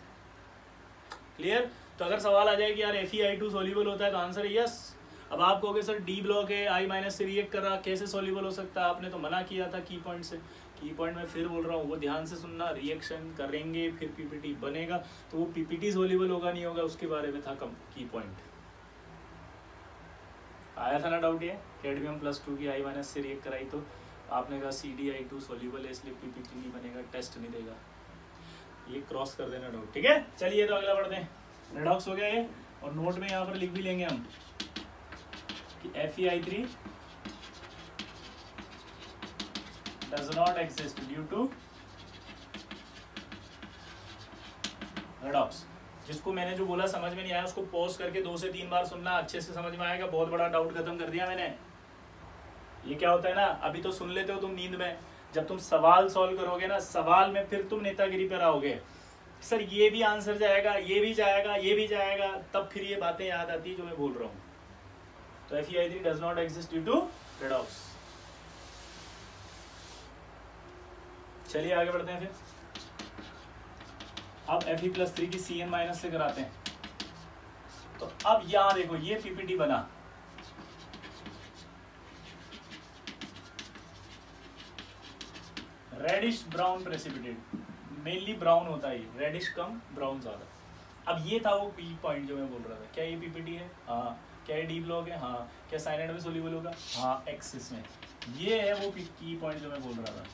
क्लियर? तो अगर सवाल आ जाए कि यार Fe(I2) सॉल्युबल होता है तो आंसर है यस। अब आप कहोगे सर डी ब्लॉक है, I- से रिएक्ट कर रहा, कैसे सॉल्युबल हो सकता है? आपने तो मना किया था की पॉइंट से। की पॉइंट में फिर बोल रहा हूँ, वो ध्यान से सुनना। रिएक्शन करेंगे फिर पीपीटी बनेगा, तो वो पीपीटी सॉल्युबल होगा नहीं होगा उसके बारे में था कम की पॉइंट। आया था ना डाउट ये? कैडमियम+2 की I- से रिएक्ट कराई तो आपने कहा CdI2 सॉल्युबल है इसलिए पीपीटी नहीं बनेगा, टेस्ट नहीं देगा। ये क्रॉस कर देना डाउट। ठीक है, चलिए तो अगला बढ़ते हैं। रेडॉक्स हो गया ये, और नोट में यहाँ पर लिख भी लेंगे हम कि FeI3 does not exist due to redox। जिसको मैंने जो बोला समझ में नहीं आया उसको पॉज करके 2 से 3 बार सुनना, अच्छे से समझ में आएगा। बहुत बड़ा डाउट खत्म कर दिया मैंने। ये क्या होता है ना, अभी तो सुन लेते हो तुम नींद में, जब तुम सवाल सॉल्व करोगे ना, सवाल में फिर तुम नेतागिरी पर आओगे, सर ये भी आंसर जाएगा, ये भी जाएगा, ये भी जाएगा, तब फिर ये बातें याद आती है जो मैं बोल रहा हूँ। तो FeI3 does not exist due to redox। चलिए आगे बढ़ते हैं फिर। अब Fe+3 की Cn- से कराते हैं। तो अब यहां देखो ये पीपीटी बना, reddish brown precipitate, mainly brown होता है, रेडिश कम ब्राउन ज्यादा। अब ये था वो पी पॉइंट जो मैं बोल रहा था। क्या ये पीपीटी है? हाँ। क्या ये डी ब्लॉक है? हाँ। क्या साइनाइड में सोल्यूबल होगा? हाँ, एक्सिस में। ये है वो की पॉइंट जो मैं बोल रहा था।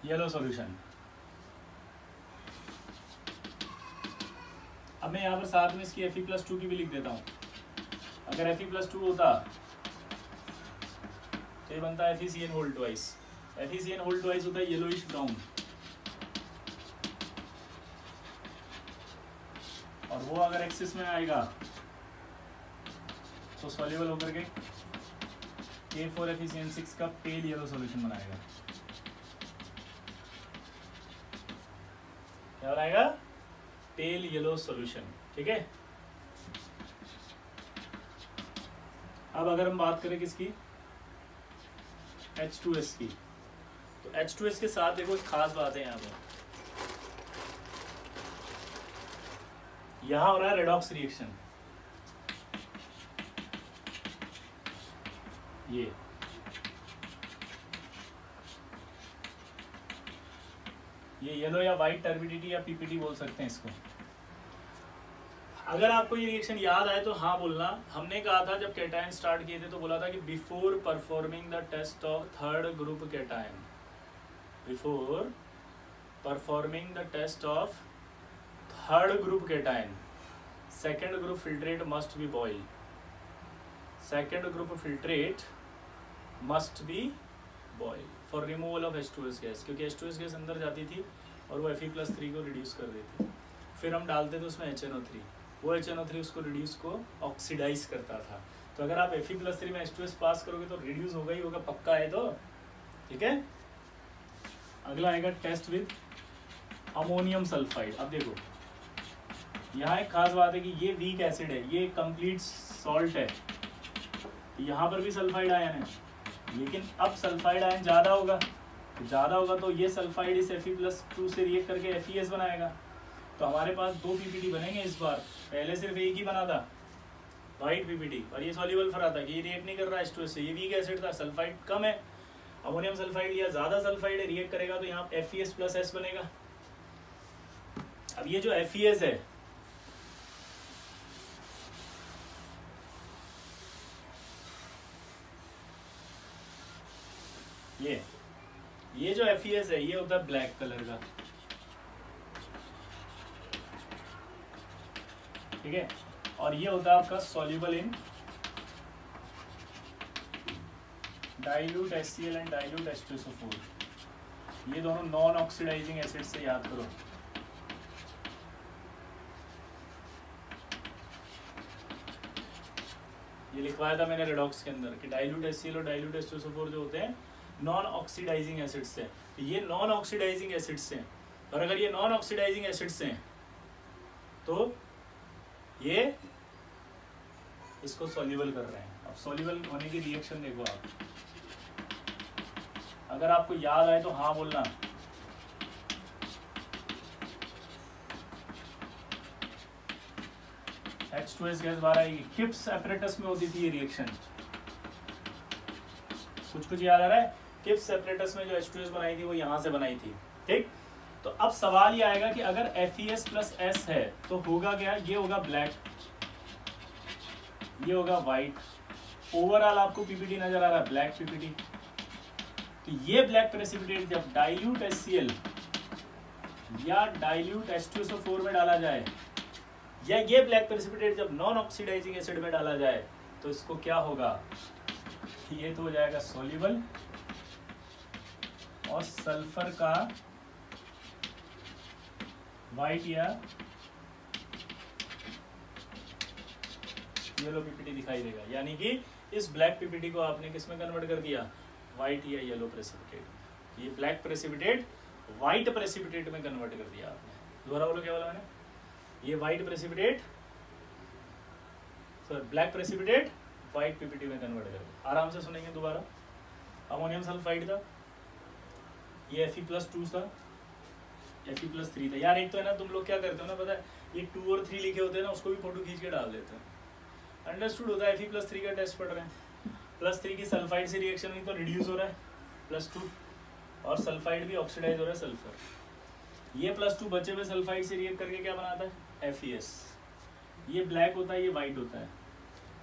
येलो सॉल्यूशन, मैं यहाँ पर साथ में इसकी Fe+2 की भी लिख देता हूँ। अगर Fe+2 होता तो ये बनता है FeCN whole twice. FeCN whole twice होता है येलोइश ब्राउन, और वो अगर एक्सिस में आएगा तो सॉल्युबल होकर के K4FeCN6 का पेल येलो सॉल्यूशन बनाएगा। क्या बनाएगा? Pale yellow solution. ठीक है, अब अगर हम बात करें किसकी, H2S की, तो H2S के साथ देखो एक खास बात है, यहाँ पर यहां हो रहा है रेडॉक्स रिएक्शन। ये येलो या व्हाइट टर्बिडिटी या पीपीटी बोल सकते हैं इसको। अगर आपको ये रिएक्शन याद आए तो हाँ बोलना। हमने कहा था जब कैटायन स्टार्ट किए थे तो बोला था कि before performing the test of third group cation, before performing the test of third group cation, second group filtrate must be boil, second group filtrate must be boil for removal of H2S gas, क्योंकि H2S गैस अंदर जाती थी और वो Fe+3 को रिड्यूस कर देती। फिर हम डालते थे उसमें HNO3, वो HNO3 उसको रिड्यूस को ऑक्सीडाइज करता था। तो अगर आप Fe+3 में H2S पास करोगे तो रिड्यूस होगा ही होगा, पक्का है। तो ठीक है, अगला आएगा टेस्ट विद अमोनियम सल्फाइड। अब देखो यहाँ एक खास बात है कि ये वीक एसिड है, ये कंप्लीट सॉल्ट है, यहाँ पर भी सल्फाइड आयन है, लेकिन अब सल्फाइड आयन ज़्यादा होगा, तो ये सल्फाइड इस Fe+2 से रिएक्ट करके FeS बनाएगा। तो हमारे पास 2 पीपीटी बनेंगे इस बार, पहले सिर्फ एक ही बना था वाइट पीपीटी, और ये सॉल्युबल फरा था कि ये रिएक्ट नहीं कर रहा H2S से, ये वीक एसिड था, सल्फाइड कम है, अमोनियम सल्फाइड या ज़्यादा सल्फाइड है, रिएक्ट करेगा तो यहाँ FeS+S बनेगा। अब ये जो FeS है ये जो FeS है ये होता है ब्लैक कलर का, ठीक है, और ये होता है आपका soluble in dilute HCl and dilute H2SO4। ये दोनों नॉन ऑक्सीडाइजिंग एसिड से याद करो। ये लिखवाया था मैंने रेडॉक्स के अंदर कि डाइल्यूट HCl और डाइल्यूट H2SO4 जो होते हैं नॉन ऑक्सीडाइजिंग एसिड्स हैं। ये नॉन ऑक्सीडाइजिंग एसिड्स हैं, और अगर ये नॉन ऑक्सीडाइजिंग एसिड्स हैं तो ये इसको सॉल्युबल कर रहे हैं। अब सॉल्युबल होने की रिएक्शन देखो आप, अगर आपको याद आए तो हाँ बोलना। H2S गैस बाहर आएगी, किप्स एपरेटस में होती थी ये रिएक्शन, कुछ याद आ रहा है? किप्स एपरेटस में जो H2S बनाई थी वो यहाँ से बनाई थी, ठीक। तो अब सवाल ये आएगा कि अगर FeS+S है तो होगा क्या, ये होगा ब्लैक, ये होगा व्हाइट, ओवरऑल आपको पीपीटी नजर आ रहा है ब्लैक पीपीटी। तो ये ब्लैक प्रेसिपिटेट जब डाइल्यूट HCl या डाइल्यूट H2SO4 में डाला जाए, या ये ब्लैक प्रेसिपिटेट जब नॉन ऑक्सीडाइजिंग एसिड में डाला जाए, तो इसको क्या होगा, ये तो हो जाएगा सॉल्युबल और सल्फर का व्हाइट या येलो पीपीटी दिखाई देगा। यानी कि इस ब्लैक पीपीटी को आपने किस में कन्वर्ट कर दिया, व्हाइट या येलो प्रेसिपिटेट। ये ब्लैक प्रेसिपिटेट व्हाइट प्रेसिपिटेट में कन्वर्ट कर दिया आपने। दोबारा बोलो क्या बोला मैंने, ये white precipitate sorry black precipitate white PPT में कन्वर्ट कर दिया। आराम से सुनेंगे दोबारा। अमोनियम सल्फाइड था, ये Fe+2 था, Fe+3 था। यार एक तो है ना, तुम लोग क्या करते हो ना, पता है, ये 2 और 3 लिखे होते हैं ना, उसको भी फोटो खींच के डाल देते हैं। अंडरस्टूड होता है, Fe+3 का टेस्ट पढ़ रहे हैं, +3 की सल्फाइड से रिएक्शन हुई तो रिड्यूस हो रहा है +2, और सल्फाइड भी ऑक्सीडाइज हो रहा है सल्फर। ये +2 बचे हुए सल्फाइड से रिएक्ट करके क्या बनाता है, FeS। ये ब्लैक होता है, ये व्हाइट होता है,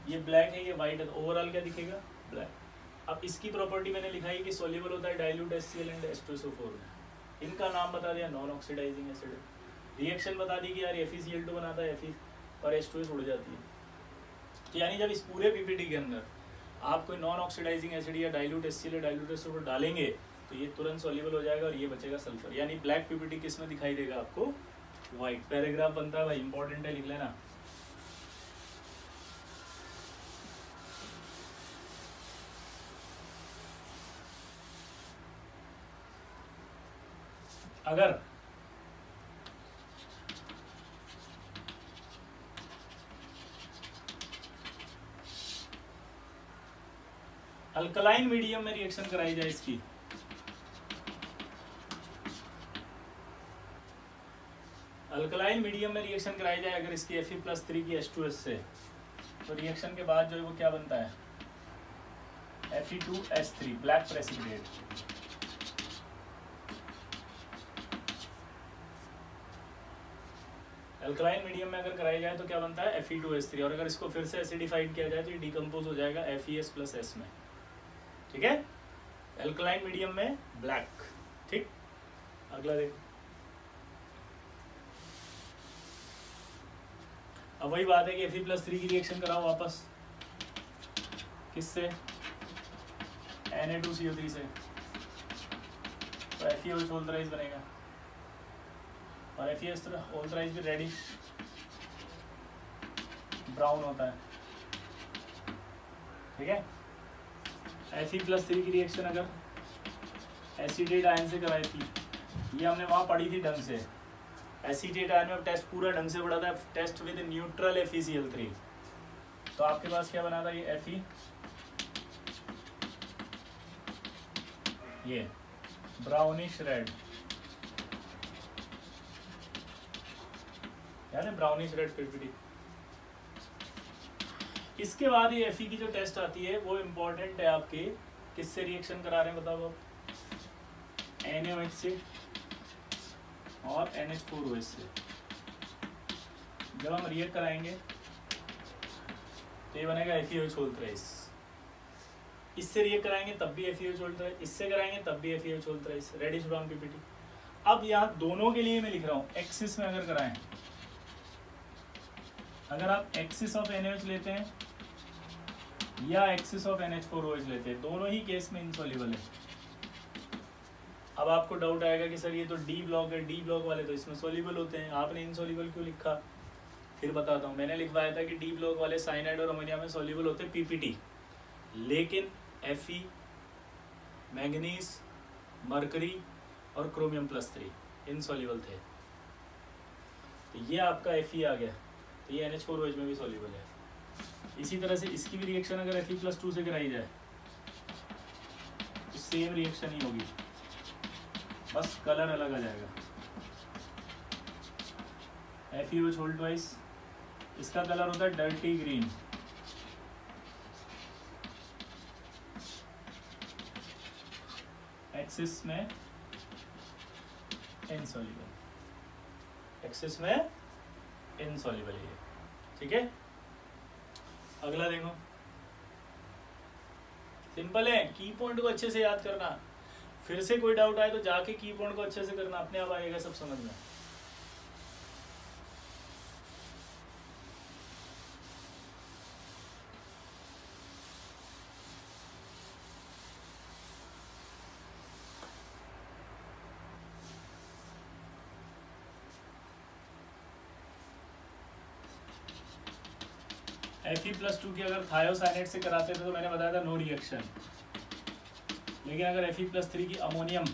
ये ब्लैक है, ये व्हाइट है, ओवरऑल क्या दिखेगा, ब्लैक। अब इसकी प्रॉपर्टी मैंने लिखाई कि सॉल्युबल होता है डाइल्यूट HCl एंड H2SO4 में। इनका नाम बता दिया नॉन ऑक्सीडाइजिंग एसिड। रिएक्शन बता दी कि यार FeCl2 बनाता है और H2S उड़ जाती है। तो यानी जब इस पूरे पीपीटी के अंदर आप कोई नॉन ऑक्सीडाइजिंग एसिड या डाइल्यूट HCl डाइल्यूट एसिड डालेंगे तो ये तुरंत सॉल्युबल हो जाएगा और ये बचेगा सल्फर। यानी ब्लैक पीपीटी किस में दिखाई देगा आपको? व्हाइट। पैराग्राफ बनता है भाई, इंपॉर्टेंट है, लिख लेना। अगर अल्कलाइन मीडियम में रिएक्शन कराई जाए इसकी, अल्कलाइन मीडियम में रिएक्शन कराई जाए अगर इसकी Fe+3 की H2S से, तो रिएक्शन के बाद जो है वो क्या बनता है? Fe2S3 black precipitate. Alkaline medium में अगर कराई जाए तो क्या बनता है? Fe2S3। और अगर इसको फिर से एसिडिफाइड किया जाए तो ये डिकम्पोज हो जाएगा FeS+S में। ठीक है, अल्कलाइन मीडियम में ब्लैक। ठीक, अगला देखो। अब वही बात है कि Fe+3 की रिएक्शन कराओ वापस, किससे? Na2CO3 से, तो FeOH होल थ्राइस बनेगा और FeS होल थ्राइस भी रेडिश ब्राउन होता है। ठीक है, Fe+3 की रिएक्शन अगर एसिटेट आयन से कराई थी, ये हमने वहाँ पढ़ी थी ढंग से। एसिटेट आयन में टेस्ट पूरा ढंग से पढ़ा था, टेस्ट विद न्यूट्रल FeCl3। तो आपके पास क्या बना था? ये Fe, ये ब्राउनिश रेड, याद है ब्राउनिश रेड पीपीटी। इसके बाद ये Fe की जो टेस्ट आती है वो इम्पोर्टेंट है आपके, किससे रिएक्शन करा रहे हैं बताओ आप? NaOH से और NH4OH से। जब हम रिएक्ट कराएंगे तो ये बनेगा FeOH होल थ्राइस। इससे रिएक्ट कराएंगे तब भी FeOH होल थ्राइस, इससे कराएंगे तब भी FeOH whole thrice, reddish brown PPT. अब यहाँ दोनों के लिए मैं लिख रहा हूँ, एक्सिस में अगर कराएं, अगर आप एक्सिस ऑफ NaOH लेते हैं या एक्सिस ऑफ NH4OH लेते हैं, दोनों ही केस में इनसॉल्युबल है। अब आपको डाउट आएगा कि सर ये तो डी ब्लॉक है, डी ब्लॉक वाले तो इसमें सॉल्युबल होते हैं, आपने इनसॉल्युबल क्यों लिखा? फिर बताता हूँ। मैंने लिखवाया था कि डी ब्लॉक वाले साइनाइड और अमोनिया में सॉल्युबल होते हैं पीपीटी, लेकिन Fe, मैंगनीज, मरकरी और क्रोमियम+3 इनसॉल्युबल थे। तो ये आपका Fe आ गया, तो ये NH4OH में भी सॉल्युबल है। इसी तरह से इसकी भी रिएक्शन अगर Fe+2 से कराई जाए तो सेम रिएक्शन ही होगी, बस कलर अलग आ जाएगा। FeOH होल ट्वाइस, इसका कलर होता है डर्टी ग्रीन, एक्सिस में इनसॉल्युबल, एक्सिस में इनसॉल्युबल है। ठीक है, अगला देखो, सिंपल है, की पॉइंट को अच्छे से याद करना। फिर से कोई डाउट आए तो जाके की पॉइंट को अच्छे से करना, अपने आप आएगा सब समझ में। Fe+2 की अगर थायोसाइनेट से कराते थे तो मैंने बताया था नो रिएक्शन, लेकिन अगर Fe+3 की अमोनियम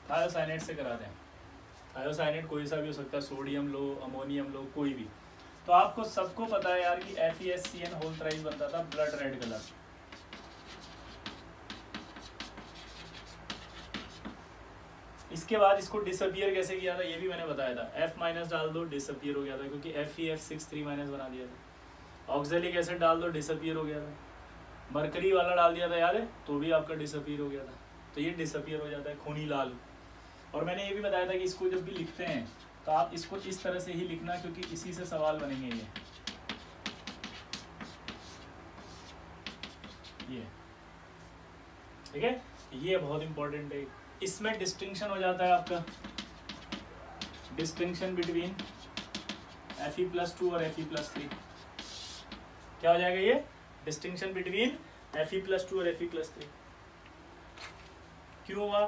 थायोसाइनेट से करा दें, थायोसाइनेट कोई सा भी हो सकता है, सोडियम लो, अमोनियम लो, कोई भी, तो आपको सबको पता है यार कि FeSCN होल थ्राइस बनता था ब्लड रेड कलर। इसके बाद इसको डिसअपियर कैसे किया था ये भी मैंने बताया था, F- डाल दो डिसअपियर हो गया था, क्योंकि FeF6 3- बना दिया था। ऑक्जेलिक एसिड डाल दो डिसअपियर हो गया था। मरकरी वाला डाल दिया था याद है, तो भी आपका डिसअपियर हो गया था। तो ये डिसअपियर हो जाता है खूनी लाल। और मैंने ये भी बताया था कि इसको जब भी लिखते हैं तो आप इसको इस तरह से ही लिखना, क्योंकि इसी से सवाल बनेंगे ये ठीक है। ये बहुत इंपॉर्टेंट है, इसमें डिस्टिंक्शन हो जाता है आपका, डिस्टिंक्शन बिटवीन Fe+2 और Fe+3। क्या हो जाएगा ये? डिस्टिंक्शन बिटवीन Fe+2 और Fe+3। क्यों हुआ?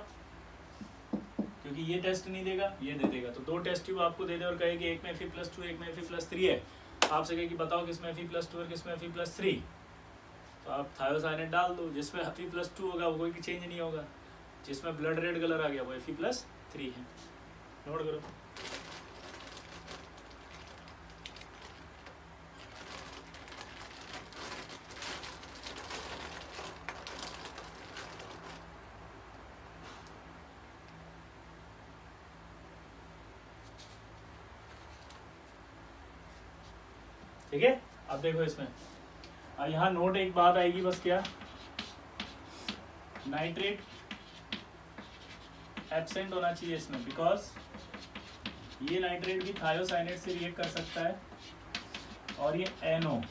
क्योंकि ये टेस्ट नहीं देगा, ये दे देगा। तो दो टेस्ट ट्यूब आपको दे दे और कहे कि एक में Fe+2 एक में Fe+3 है, आपसे कहे कि बताओ किसमें Fe+2 और किसमें Fe+3, तो आप थायोसाइनेट डाल दो। जिसमें Fe+2 होगा वो कोई चेंज नहीं होगा, जिसमें ब्लड रेड कलर आ गया वो Fe+3 है। नोट करो। ठीक है, अब देखो इसमें, अब यहाँ नोट एक बात आएगी बस, क्या? नाइट्रेट एब्सेंट होना चाहिए इसमें, बिकॉज ये नाइट्रेट भी थायोसाइनेट से रिएक्ट कर सकता है, और ये एनो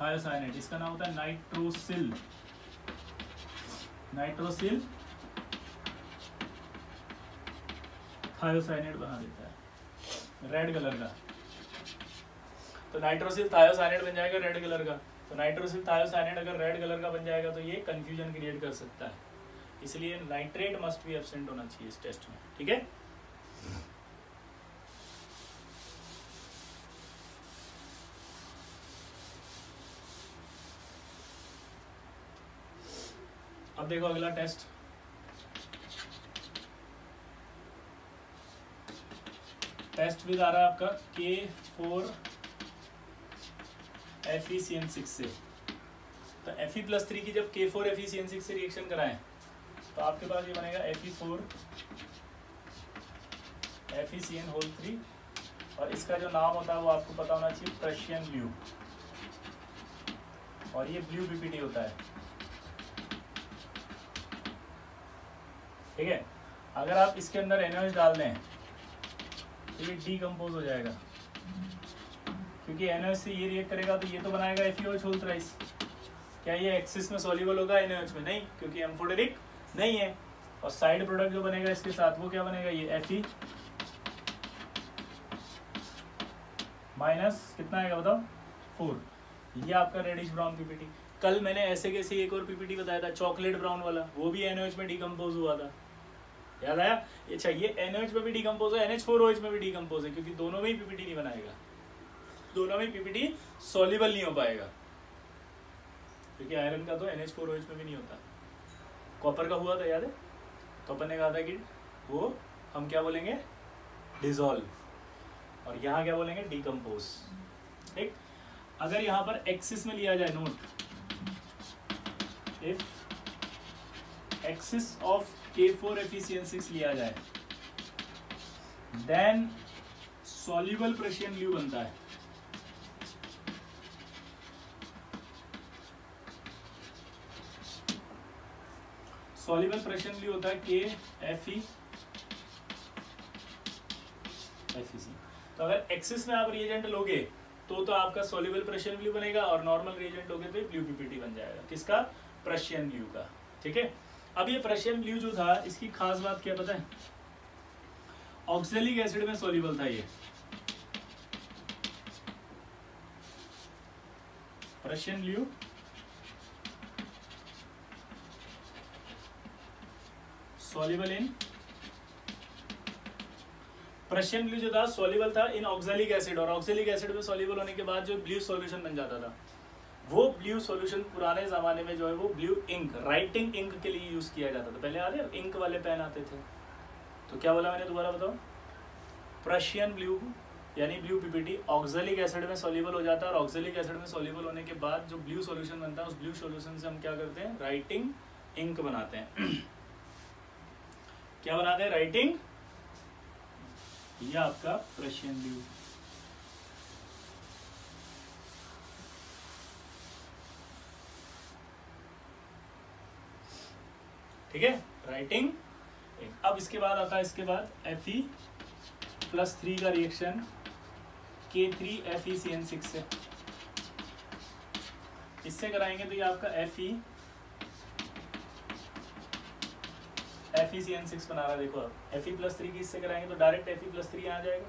थायोसाइनेट, इसका नाम होता है नाइट्रोसिल, नाइट्रोसिल थायोसाइनेट बना देता है रेड कलर का। तो नाइट्रोसिल थायोसाइनेट बन जाएगा रेड कलर का। तो नाइट्रोसिल थायोसाइनेट अगर रेड कलर का बन जाएगा तो ये कंफ्यूजन क्रिएट कर सकता है, इसलिए नाइट्रेट मस्ट भी एब्सेंट होना चाहिए इस टेस्ट में। ठीक है, अब देखो अगला टेस्ट, टेस्ट विद आ रहा है आपका K4FeCN6 से। तो Fe+3 की जब K4FeCN6 से रिएक्शन कराएं तो आपके पास ये बनेगा Fe4FeCN3, और इसका जो नाम होता है वो आपको पता होना चाहिए, प्रशियन ब्लू, और ये ब्लू पीपीटी होता है। ठीक है, अगर आप इसके अंदर NaOH डाल दें तो ये डीकम्पोज हो जाएगा, क्योंकि NaOH से ये रिएक्ट करेगा तो ये तो बनाएगा FeOH होल थ्राइस। क्या ये एक्सिस में सॉल्युबल होगा NaOH में? नहीं, क्योंकि एम्फोटेरिक नहीं है। और साइड प्रोडक्ट जो बनेगा इसके साथ वो क्या बनेगा? ये Fe माइनस कितना आएगा बताओ? 4। ये आपका रेडिश ब्राउन पीपीटी। कल मैंने ऐसे कैसे एक और पीपीटी बताया था, चॉकलेट ब्राउन वाला, वो भी NaOH में डीकम्पोज हुआ था, याद आया? अच्छा, ये NaOH में भी डीकम्पोज है, NH4OH में भी डीकम्पोज है, क्योंकि दोनों में ही पीपीटी नहीं बनाएगा, दोनों में पीपीटी सॉल्युबल नहीं हो पाएगा, क्योंकि आयरन का तो NH4OH में भी नहीं होता। कॉपर का हुआ था, याद है? तो अपन ने कहा था कि वो हम क्या बोलेंगे? डिसॉल्व, और यहाँ क्या बोलेंगे? डीकम्पोज। ठीक, अगर यहाँ पर एक्सिस में लिया जाए note, if axis of K4FeCN6 लिया जाए, देन सॉल्युबल प्रशियन ब्लू बनता है। सॉल्युबल प्रशियन ब्लू होता है KFeFeC। तो अगर एक्सिस में आप रिएजेंट लोगे तो आपका सॉल्युबल प्रशियन ब्लू बनेगा, और नॉर्मल रिएजेंट लोगे तो ब्लू पीपीटी बन जाएगा। किसका? प्रशियन ब्लू का। ठीक है, अब ये प्रशियन ब्लू जो था, इसकी खास बात क्या पता है? ऑक्सैलिक एसिड में सॉल्युबल था ये। Prussian blue soluble in, Prussian blue जो था सॉल्युबल था इन ऑक्सैलिक एसिड, और ऑक्सैलिक एसिड में सॉल्युबल होने के बाद जो ब्लू सॉल्यूशन बन जाता था, वो ब्लू सॉल्यूशन पुराने जमाने में जो है वो ब्लू इंक, राइटिंग इंक के लिए यूज किया जाता था। पहले आते इंक वाले पेन आते थे। तो क्या बोला मैंने, दोबारा बताओ? प्रशियन ब्लू यानी ब्लू पीपीटी ऑक्सैलिक एसिड में सॉल्युबल हो जाता है, और ऑक्सैलिक एसिड में सॉल्युबल होने के बाद जो ब्लू सॉल्यूशन बनता है, उस ब्लू सॉल्यूशन से हम क्या करते हैं? राइटिंग इंक बनाते हैं। क्या बनाते हैं? राइटिंग। यह आपका प्रशियन ब्लू। ठीक है, राइटिंग। अब इसके बाद आता है, इसके बाद Fe+3 का रिएक्शन K3FeCN6 से, इससे कराएंगे तो ये आपका FeCN6 बना रहा है। देखो Fe+3 की इससे कराएंगे तो डायरेक्ट Fe+3 आ जाएगा।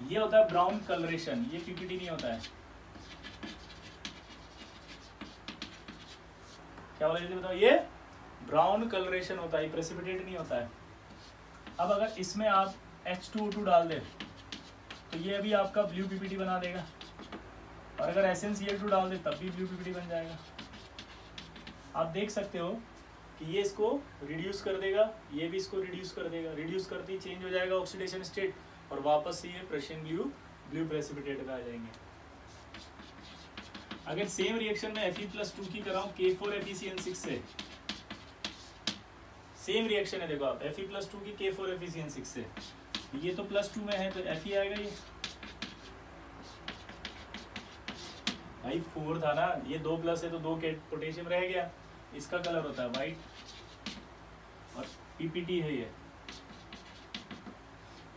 ये होता है ब्राउन कलरेशन, ये पीपीटी नहीं होता है। क्या बोला जल्दी बताओ? ये ब्राउन कलरेशन होता है, प्रेसिपिटेट नहीं होता है। अब अगर इसमें आप H2O2 डाल दें तो ये अभी आपका ब्लू पीपीटी बना देगा, और अगर SnCl2 डाल दे तब भी ब्लू पीपीटी बन जाएगा। आप देख सकते हो कि ये इसको रिड्यूस कर देगा, ये भी इसको रिड्यूस कर देगा। रिड्यूस करते ही चेंज हो जाएगा ऑक्सीडेशन स्टेट, और वापस से ये प्रशियन ब्लू प्रेसिपिटेट पे आ जाएंगे। अगर सेम रिएक्शन में Fe+2 की कराऊं K4FeCN6 से, सेम रिएक्शन है, देखो आप Fe+2 की K4FeCN6 से, ये तो +2 में है तो Fe आएगा। ये भाई 4 था ना, ये 2 प्लस है तो 2 पोटेशियम रह गया, इसका कलर होता है वाइट, और पीपीटी है ये।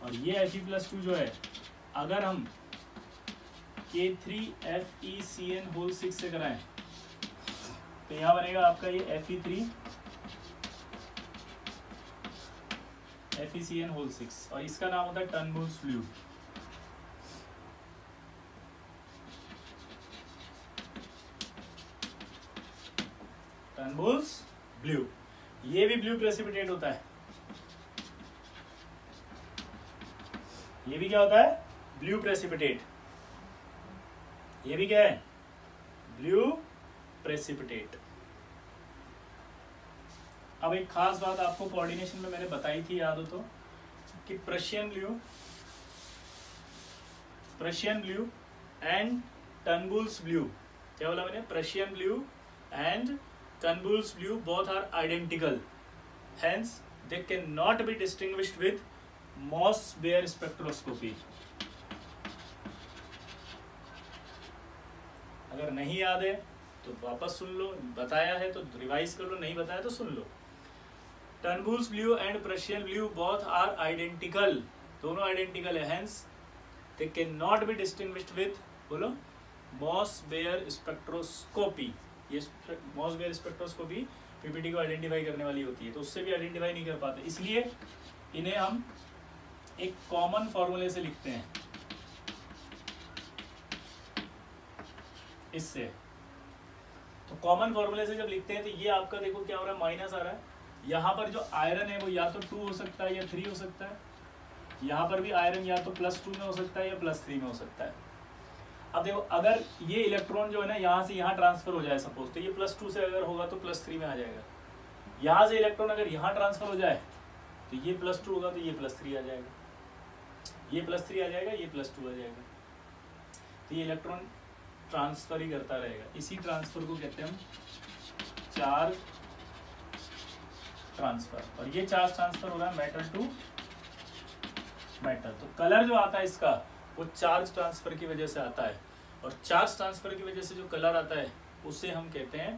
और ये Fe+2 जो है, अगर हम K3FeCN6 से कराएं तो यहाँ बनेगा आपका ये Fe3FeCN6, और इसका नाम होता है टर्नबुल्स ब्लू। टर्नबुल्स ब्लू, ये भी ब्लू प्रेसिपिटेट होता है। ये भी क्या होता है? Blue precipitate. ये भी क्या है? Blue precipitate. अब एक खास बात आपको कोऑर्डिनेशन में मैंने बताई थी, याद हो तो, कि Prussian blue and Turnbull's blue, क्या बोला मैंने? Prussian blue and Turnbull's blue both are identical, hence they cannot be distinguished with Moss-Baer spectroscopy। अगर नहीं याद है तो वापस सुन लो, बताया है तो रिवाइज कर लो, नहीं बताया तो सुन लो। Turnbull's blue and Prussian blue both are identical, दोनों आइडेंटिकल है, hence they cannot be distinguished with, बोलो, Moss-Baer spectroscopy। ये Moss-Baer स्पेक्ट्रोस्कोपी पीपीटी को आइडेंटिफाई करने वाली होती है, तो उससे भी आइडेंटिफाई नहीं कर पाते, इसलिए इन्हें हम एक कॉमन फॉर्मूले से लिखते हैं, इससे। तो कॉमन फॉर्मूले से जब लिखते हैं तो ये आपका देखो क्या हो रहा है, माइनस आ रहा है। यहाँ पर जो आयरन है वो या तो 2 हो सकता है या 3 हो सकता है। यहाँ पर भी आयरन या तो +2 में हो सकता है या +3 में हो सकता है। अब देखो, अगर ये इलेक्ट्रॉन जो है ना यहाँ से यहाँ ट्रांसफर हो जाए सपोज, तो ये +2 से अगर होगा तो +3 में आ जाएगा। यहाँ से इलेक्ट्रॉन अगर यहाँ ट्रांसफर हो जाए तो ये +2 होगा तो ये +3 आ जाएगा, ये +3 आ जाएगा, ये +2 आ जाएगा। तो ये इलेक्ट्रॉन ट्रांसफर ही करता रहेगा। इसी ट्रांसफर को कहते हैं हम चार्ज ट्रांसफर, और ये चार्ज ट्रांसफर हो रहा है मेटल टू मेटल। तो कलर जो आता है इसका वो चार्ज ट्रांसफर की वजह से आता है, और चार्ज ट्रांसफर की वजह से जो कलर आता है उसे हम कहते हैं,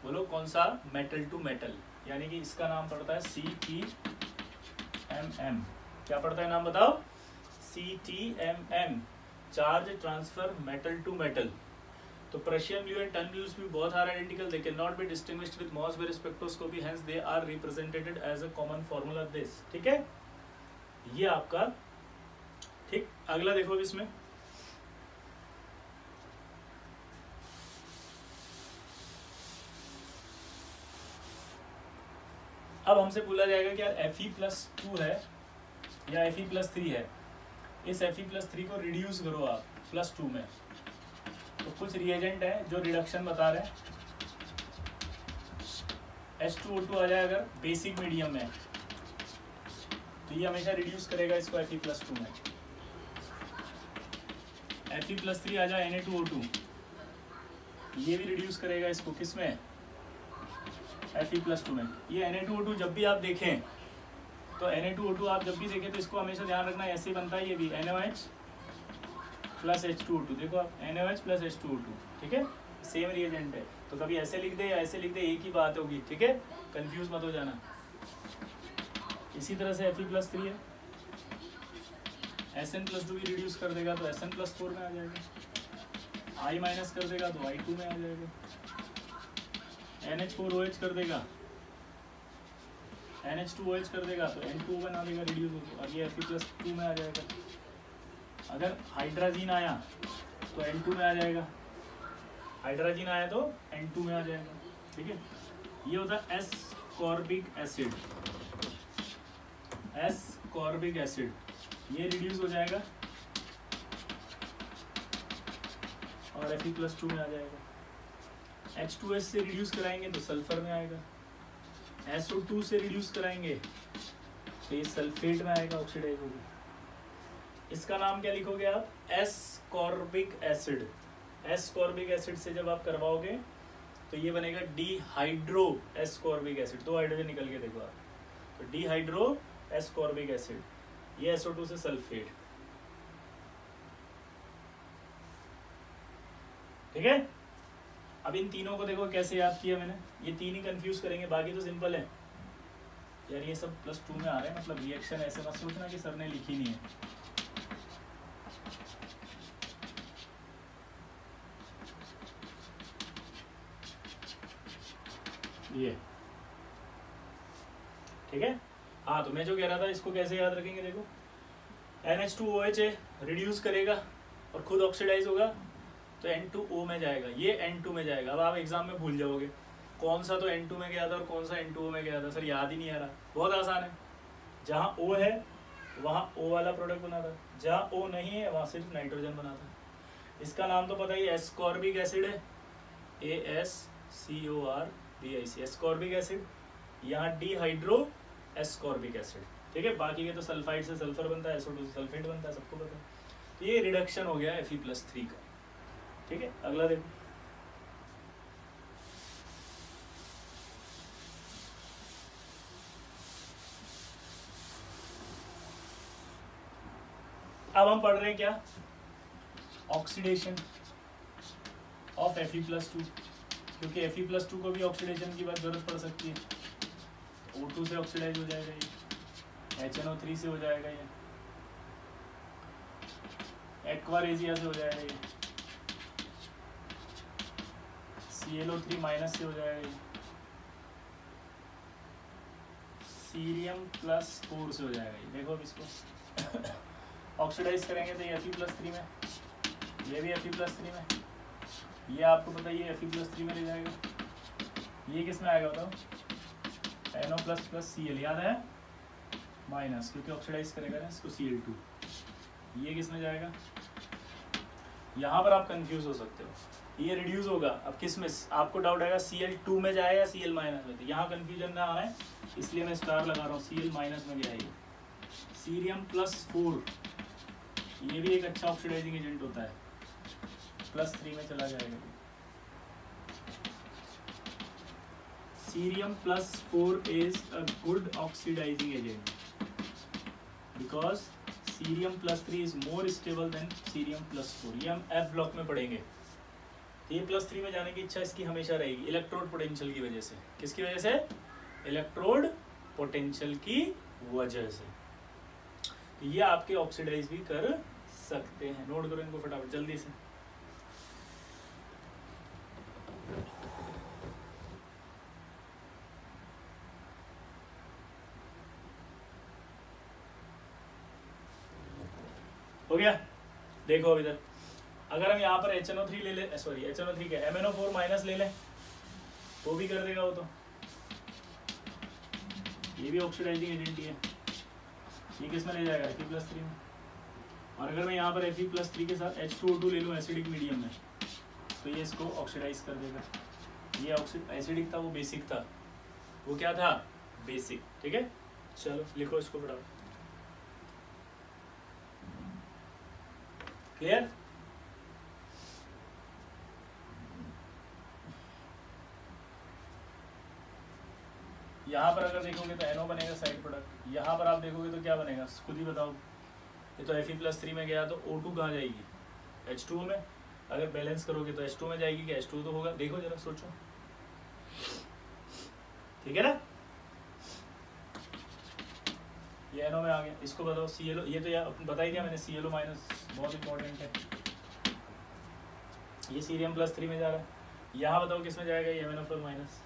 बोलो कौन सा? मेटल टू मेटल, यानी कि इसका नाम पड़ता है CTMM। क्या पड़ता है नाम बताओ? CTMM, charge transfer metal to metal. तो Prussian blue and Turnbull's blue both are identical, they cannot be distinguished with Moss-Baer spectroscopy, hence they are represented as a common formula this। ठीक है, ये आपका ठीक। अगला देखो इसमें, अब हमसे बोला जाएगा कि यार Fe+2 है या Fe+3 है, इस Fe+3 को रिड्यूस करो आप +2 में। तो कुछ रिएजेंट है जो रिडक्शन बता रहे हैं। H2O2 आ जाए अगर बेसिक मीडियम में तो ये हमेशा रिड्यूस करेगा इसको Fe+2 में। Fe+3 आ जाए Na2O2, ये भी रिड्यूस करेगा इसको, किस में? Fe+2 में। ये Na2O2 जब भी आप देखें तो Na2O2 आप जब भी देखें तो इसको हमेशा ध्यान रखना, ऐसे बनता है ये भी NaOH + H2O2। देखो आप NaOH + H2O2, ठीक है, सेम रिएजेंट है। तो कभी ऐसे लिख दे या ऐसे लिख दे, एक ही बात होगी, ठीक है, कंफ्यूज मत हो जाना। इसी तरह से Fe+3 है, Sn+2 भी रिड्यूस कर देगा तो Sn+4 में आ जाएगा, I- कर देगा तो I2 में आ जाएगा, NH4OH कर देगा NH2OH कर देगा तो N2O बना देगा, रिड्यूस होकर, और ये Fe+2 में आ जाएगा। अगर हाइड्रोजन आया तो N2 में आ जाएगा, हाइड्रोजन आया तो N2 में आ जाएगा, ठीक है। ये होता है एस्कॉर्बिक एसिड, एस्कॉर्बिक एसिड, ये रिड्यूस हो जाएगा और Fe+2 में आ जाएगा। H2S से रिड्यूस कराएंगे तो सल्फर में आएगा, SO2 से रिड्यूस कराएंगे तो ये सल्फेट में आएगा, ऑक्सीडाइज होगी। इसका नाम क्या लिखोगे आप? Ascorbic acid. एस्कॉर्बिक एसिड से जब आप करवाओगे तो ये बनेगा डिहाइड्रो एस्कॉर्बिक एसिड, 2 हाइड्रोजन निकल के देखो आप, तो डिहाइड्रो एस्कॉर्बिक एसिड, ये SO2 से सल्फेट, ठीक है। अब इन तीनों को देखो कैसे याद किया मैंने, ये तीन ही कंफ्यूज करेंगे, बाकी तो सिंपल है यार। ये सब +2 में आ रहे हैं, मतलब रिएक्शन ऐसे मत सोचना कि सर ने लिखी नहीं है। ये ठीक है। हाँ, तो मैं जो कह रहा था इसको कैसे याद रखेंगे, देखो NH2OH है, रिड्यूस करेगा और खुद ऑक्सीडाइज होगा तो N2O में जाएगा, ये N2 में जाएगा। अब आप एग्जाम में भूल जाओगे कौन सा तो N2 में गया था और कौन सा N2O में गया था, सर याद ही नहीं आ रहा। बहुत आसान है, जहाँ O है वहाँ O वाला प्रोडक्ट बना था, जहाँ O नहीं है वहाँ सिर्फ नाइट्रोजन बना था। इसका नाम तो पता ही, एस्कॉर्बिक एसिड है, ASCORBIC, एस्कॉर्बिक एसिड। यहाँ डिहाइड्रो एस्कॉर्बिक एसिड, ठीक है। बाकी के तो सल्फाइड से सल्फर बनता है, SO2 से सल्फेट बनता है, सबको पता है। तो ये रिडक्शन हो गया Fe+3 का, ठीक है। अगला देखो, अब हम पढ़ रहे हैं क्या? ऑक्सीडेशन ऑफ Fe+2, क्योंकि Fe+2 को भी ऑक्सीडेशन की बात जरूरत पड़ सकती है। O2 से ऑक्सीडाइज हो जाएगा ये, HNO3 से हो जाएगा ये, एक्वारेजिया से हो जाएगा ये, ClO3- से हो जाएगा ये, Cerium+4 से हो जाएगा ये। देखो अब इसको ऑक्सीडाइज करेंगे तो ये Fe+3 में, ये भी Fe+3 में, ये आपको पता ही है Fe+3 में ले जाएगा। ये किस में आएगा बताओ? NO++Cl, याद है माइनस, क्योंकि ऑक्सीडाइज करेगा ना इसको Cl2। ये किस में जाएगा? यहाँ पर आप कंफ्यूज हो सकते हो, ये रिड्यूस होगा। अब किस में आपको डाउट आएगा, Cl2 में जाएगा Cl- में, तो यहाँ कंफ्यूजन ना आए इसलिए मैं स्टार लगा रहा हूँ, Cl- में गया ये। Cerium+4, ये भी एक अच्छा ऑक्सीडाइजिंग एजेंट होता है, +3 में चला जाएगा। Cerium+4 is a good oxidizing agent because Cerium+3 is more stable than Cerium+4। ये हम F ब्लॉक में पढ़ेंगे। ये +3 में जाने की इच्छा इसकी हमेशा रहेगी, इलेक्ट्रोड पोटेंशियल की वजह से। किसकी वजह से? इलेक्ट्रोड पोटेंशियल की वजह से। ये आपके ऑक्सीडाइज भी कर सकते हैं। नोट करो इनको फटाफट जल्दी से। हो गया? देखो अभी तक अगर हम यहाँ पर HNO3 ले ले, सॉरी HNO3 क्या, MnO4- ले लें तो भी कर देगा वो। तो ये भी ऑक्सीडाइजिंग एजेंट ही है। ये किस में ले जाएगा? Fe+3 में। और अगर मैं यहाँ पर Fe+3 के साथ H2O2 ले लूँ एसिडिक मीडियम में, तो ये इसको ऑक्सीडाइज कर देगा। ये एसिडिक था, वो बेसिक था। वो क्या था? बेसिक, ठीक है। चलो लिखो इसको फटाफट। क्लियर? यहाँ पर अगर देखोगे तो NO बनेगा साइड प्रोडक्ट। यहाँ पर आप देखोगे तो क्या बनेगा, खुद ही बताओ। ये तो Fe+3 में गया तो O2 कहाँ जाएगी? H2O में। अगर बैलेंस करोगे तो H2 में जाएगी कि H2O तो होगा? देखो जरा सोचो, ठीक है ना। ये NO में आ गया। इसको बताओ ClO, ये तो यार बता ही दिया मैंने, ClO- बहुत इंपॉर्टेंट है। ये Cerium+3 में जा रहा है। यहाँ बताओ किस में जाएगा? ये MnO4-।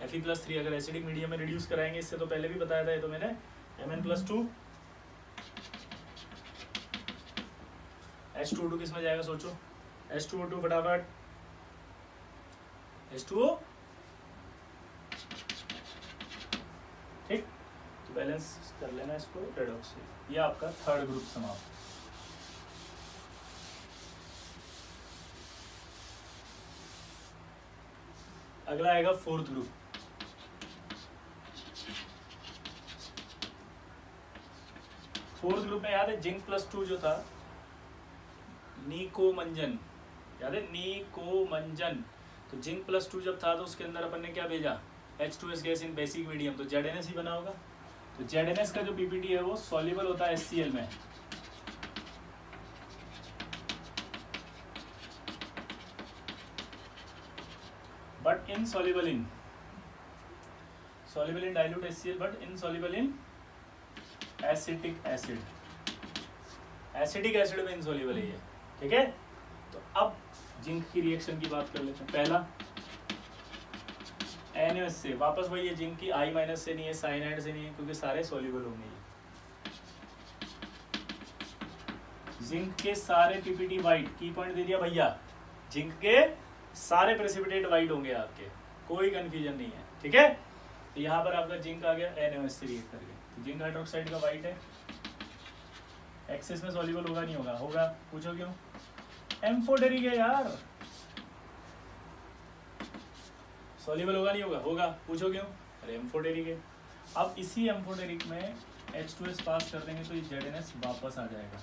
Fe+3 अगर एसिडिक मीडियम में रिड्यूस कराएंगे, इससे तो पहले भी बताया था ये तो मैंने, Mn+2 H2O2 किस में जाएगा सोचो, H2O2 फटाफट, H2O, ठीक, तो बैलेंस कर लेना इसको रेडॉक्स से। ये आपका थर्ड ग्रुप समाप्त। अगला आएगा फोर्थ ग्रुप। फोर्थ ग्रुप में याद है Zn+2 जो था, निकोमंजन, याद है निकोमंजन, तो Zn+2 जब था तो उसके अंदर अपन ने क्या भेजा, H2S gas in basic medium, तो ZnS ही बना होगा। तो ZnS का जो पीपीटी है वो सॉल्युबल होता है HCl में, but insoluble in dilute HCl, but insoluble in acetic acid, acetic acid में इनसॉल्युबल है ये, ठीक है। तो अब जिंक की रिएक्शन की बात कर लेते हैं। पहला NaOH से, वापस वही है, जिंक की I- से नहीं है, साइनाइड से नहीं है, क्योंकि सारे सॉल्युबल होंगे ये। जिंक के सारे पीपीटी वाइट, की पॉइंट दे दिया भैया, जिंक के सारे प्रेसिपिटेट वाइट होंगे आपके, कोई कंफ्यूजन नहीं है, ठीक है। तो यहाँ पर आपका जिंक आ गया NaOH से रिएक्ट करके, तो जिंक हाइड्रोक्साइड का वाइट है, एक्सेस में सॉल्युबल होगा नहीं होगा, होगा, पूछो क्यों, एम्फोटेरिक है यार, सॉल्युबल होगा नहीं होगा, होगा, पूछो क्यों, अरे एम्फोटेरिक है। अब इसी एम्फोटेरिक में H2S पास कर देंगे तो ये ZnS वापस आ जाएगा,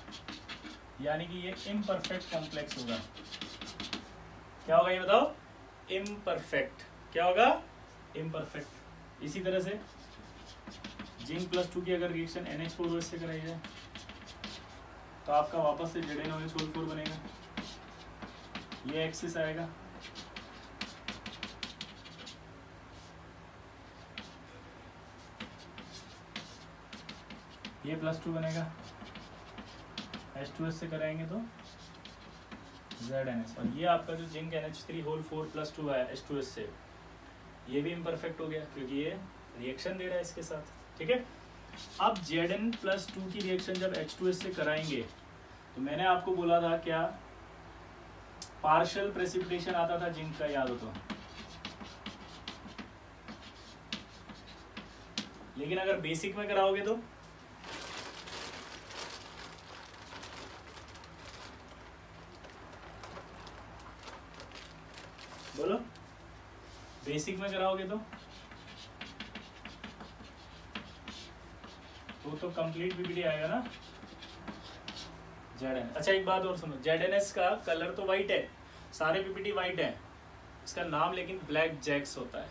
यानी कि ये इम्परफेक्ट कॉम्प्लेक्स होगा। क्या होगा ये बताओ, इम्परफेक्ट, क्या होगा, इम्परफेक्ट। इसी तरह से Zn+2 की अगर रिएक्शन NH4OH से कराई जाए तो आपका वापस से ZnOH4 बनेगा, ये एक्सिस आएगा, ये +2 बनेगा, H2S से कराएंगे तो ZnS, और ये आपका जो जिंक NH3 +2 है H2S से, ये भी इम्परफेक्ट हो गया क्योंकि ये रिएक्शन दे रहा है इसके साथ, ठीक है। अब Zn+2 की रिएक्शन जब H2S से कराएंगे तो मैंने आपको बोला था क्या, पार्शियल प्रेसिपिटेशन आता था जिंक का, याद हो तो, लेकिन अगर बेसिक में कराओगे तो बोलो, बेसिक में कराओगे तो कंप्लीट पीपीटी आएगा ना ZN। अच्छा एक बात और सुनो, ZnS का कलर तो वाइट है, सारे पीपीटी वाइट है, इसका नाम लेकिन ब्लैक जैक्स होता है।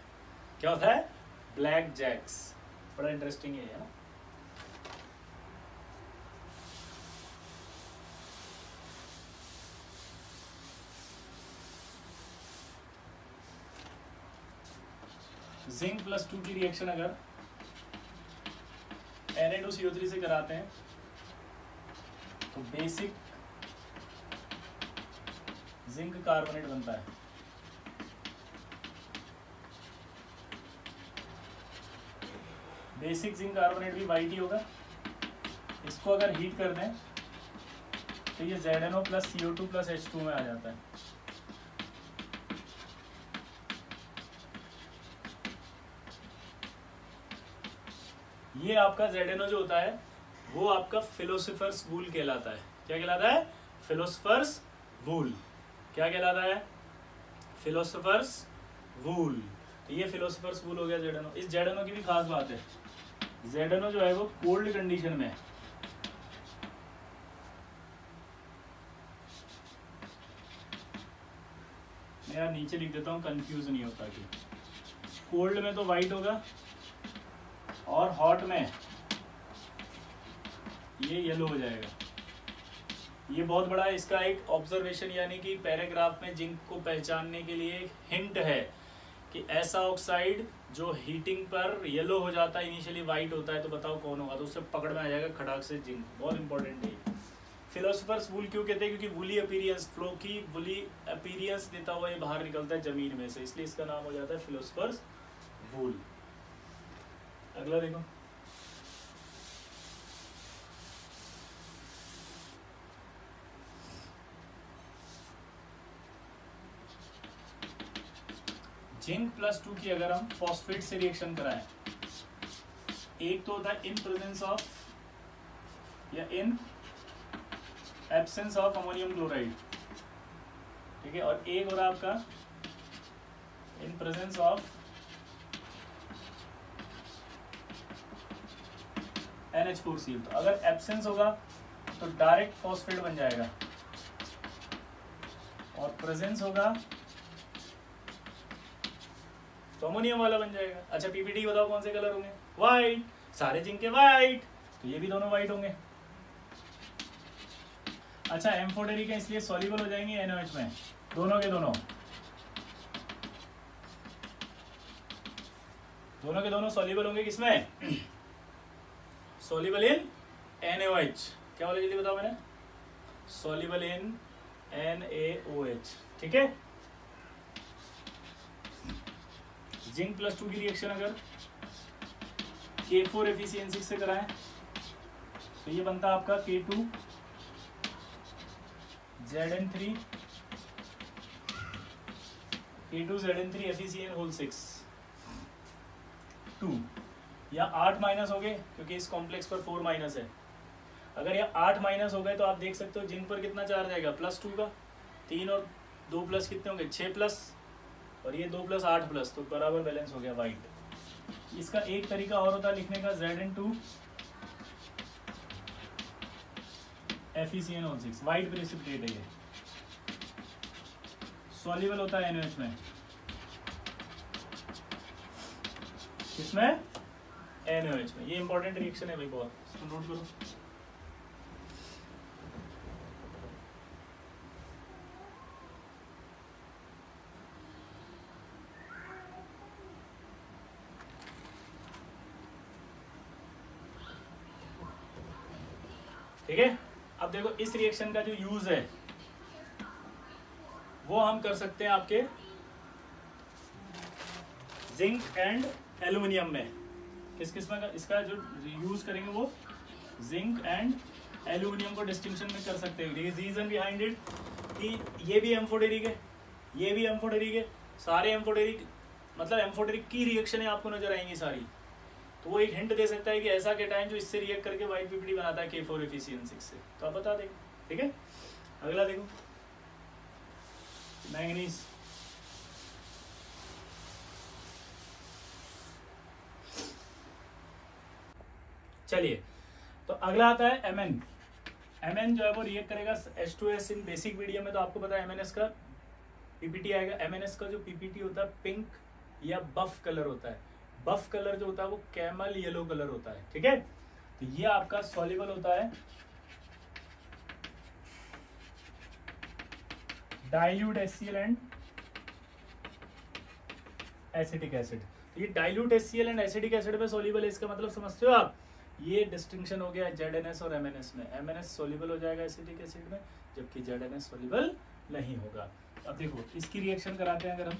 क्या होता है, ब्लैक जैक्स, बड़ा इंटरेस्टिंग है ना। Zn+2 की रिएक्शन अगर Na2CO3 से कराते हैं तो बेसिक जिंक कार्बोनेट बनता है, बेसिक जिंक कार्बोनेट भी वाइट ही होगा। इसको अगर हीट कर दें तो ये ZnO + CO2 + H2 में आ जाता है। ये आपका ZnO जो होता है वो आपका फिलोसोफर्स वूल कहलाता है। क्या कहलाता है, फिलोसोफर्स वूल। क्या कहलाता है, फिलोसोफर्स वूल। तो ये फिलोसोफर्स वूल हो गया ZnO। इस ZnO की भी खास बात है, ZnO जो है वो कोल्ड कंडीशन में है। मैं यार नीचे लिख देता हूँ, कंफ्यूज नहीं होता कि कोल्ड में तो वाइट होगा और हॉट में ये येलो हो जाएगा। ये बहुत बड़ा इसका एक ऑब्जर्वेशन यानी कि पैराग्राफ में जिंक को पहचानने के लिए एक हिंट है कि ऐसा ऑक्साइड जो हीटिंग पर येलो हो जाता है, इनिशियली वाइट होता है, तो बताओ कौन होगा। तो उससे पकड़ में आ जाएगा खटाक से जिंक। बहुत इंपॉर्टेंट है। फिलोसोफर्स वूल क्यों कहते हैं, क्योंकि वुली अपीरियंस, फ्लो की वुली अपीरियंस देता हुआ ये बाहर निकलता है जमीन में से, इसलिए इसका नाम हो जाता है फिलोसोफर्स वूल। अगला देखो, जिंक +2 की अगर हम फॉस्फेट से रिएक्शन कराएं, एक तो होता है इन प्रेजेंस ऑफ या in absence of ammonium chloride, ठीक है, और एक हो रहा है आपका इन प्रेजेंस ऑफ NH4Cl। तो अगर एब्सेंस होगा तो डायरेक्ट फॉस्फेट बन जाएगा, और प्रेजेंस होगा तो अमोनियम वाला बन जाएगा। अच्छा पीपीटी बताओ कौन से कलर होंगे? व्हाइट, सारे जिंक के व्हाइट, तो ये भी दोनों व्हाइट होंगे। अच्छा एम्फोटेरिक है इसलिए सॉल्युबल हो जाएंगे NaOH में, दोनों के दोनों सॉल्युबल होंगे किसमें? Soluble in NaOH। क्या बोला जल्दी बताओ मैंने? सॉल्युबल इन NaOH, ठीक है। जिंक +2 की रिएक्शन अगर K4 FeCN6 से कराएं तो ये बनता है आपका K2ZN3 FeCN6 2, या 8 माइनस हो गए क्योंकि इस कॉम्प्लेक्स पर 4 माइनस है। अगर ये 8 माइनस हो गए तो आप देख सकते हो जिंक पर कितना चार्ज आएगा? +2 का, 3 और 2 प्लस कितने होंगे? 6 प्लस, और ये 2 + 8 प्लस, तो बराबर बैलेंस हो गया वाइट। इसका एक तरीका और होता है लिखने का, Zn2 FeCN6 वाइट प्रेसिपिटेट है, ये सॉल्युबल होता है NaOH में, किसमें? NaOH में। ये इंपॉर्टेंट रिएक्शन है भाई बहुत, इसको नोट करो। ठीक है, अब देखो इस रिएक्शन का जो यूज है वो हम कर सकते हैं आपके जिंक एंड एल्यूमिनियम में। किस किस्म का इसका जो यूज करेंगे वो जिंक एंड एल्यूमिनियम को डिस्टिंक्शन में कर सकते हैं। रीजन बिहाइंड इट कि ये भी एम्फोटेरिक है, ये भी एम्फोटेरिक है, सारे एम्फोटेरिक, मतलब एम्फोटेरिक की रिएक्शनें आपको नजर आएंगी सारी। तो वो एक हिंट दे सकता है कि ऐसा केटाइन जो इससे रिएक्ट करके व्हाइट पीपीटी बनाता है K4 FeCN6 से, तो आप बता देंगे। ठीक है, अगला देखो मैंगनीज। चलिए तो अगला आता है Mn। Mn जो है वो रिएक्ट करेगा H2S इन बेसिक मीडियम में, तो आपको पता है MnS का पीपीटी आएगा। MnS का जो पीपीटी होता है पिंक या बफ कलर होता है। बफ कलर जो होता है वो कैमल येलो कलर होता है। ठीक है, तो ये आपका सॉल्युबल होता है dilute HCl and acetic acid. ये dilute HCl and acetic acid में सॉल्युबल है, इसका मतलब समझते हो आप? ये डिस्टिंक्शन हो गया ZnS और MnS में। MnS सॉल्युबल हो जाएगा एसिटिक एसिड में, जबकि ZnS सॉल्युबल नहीं होगा। अब देखो इसकी रिएक्शन कराते हैं अगर हम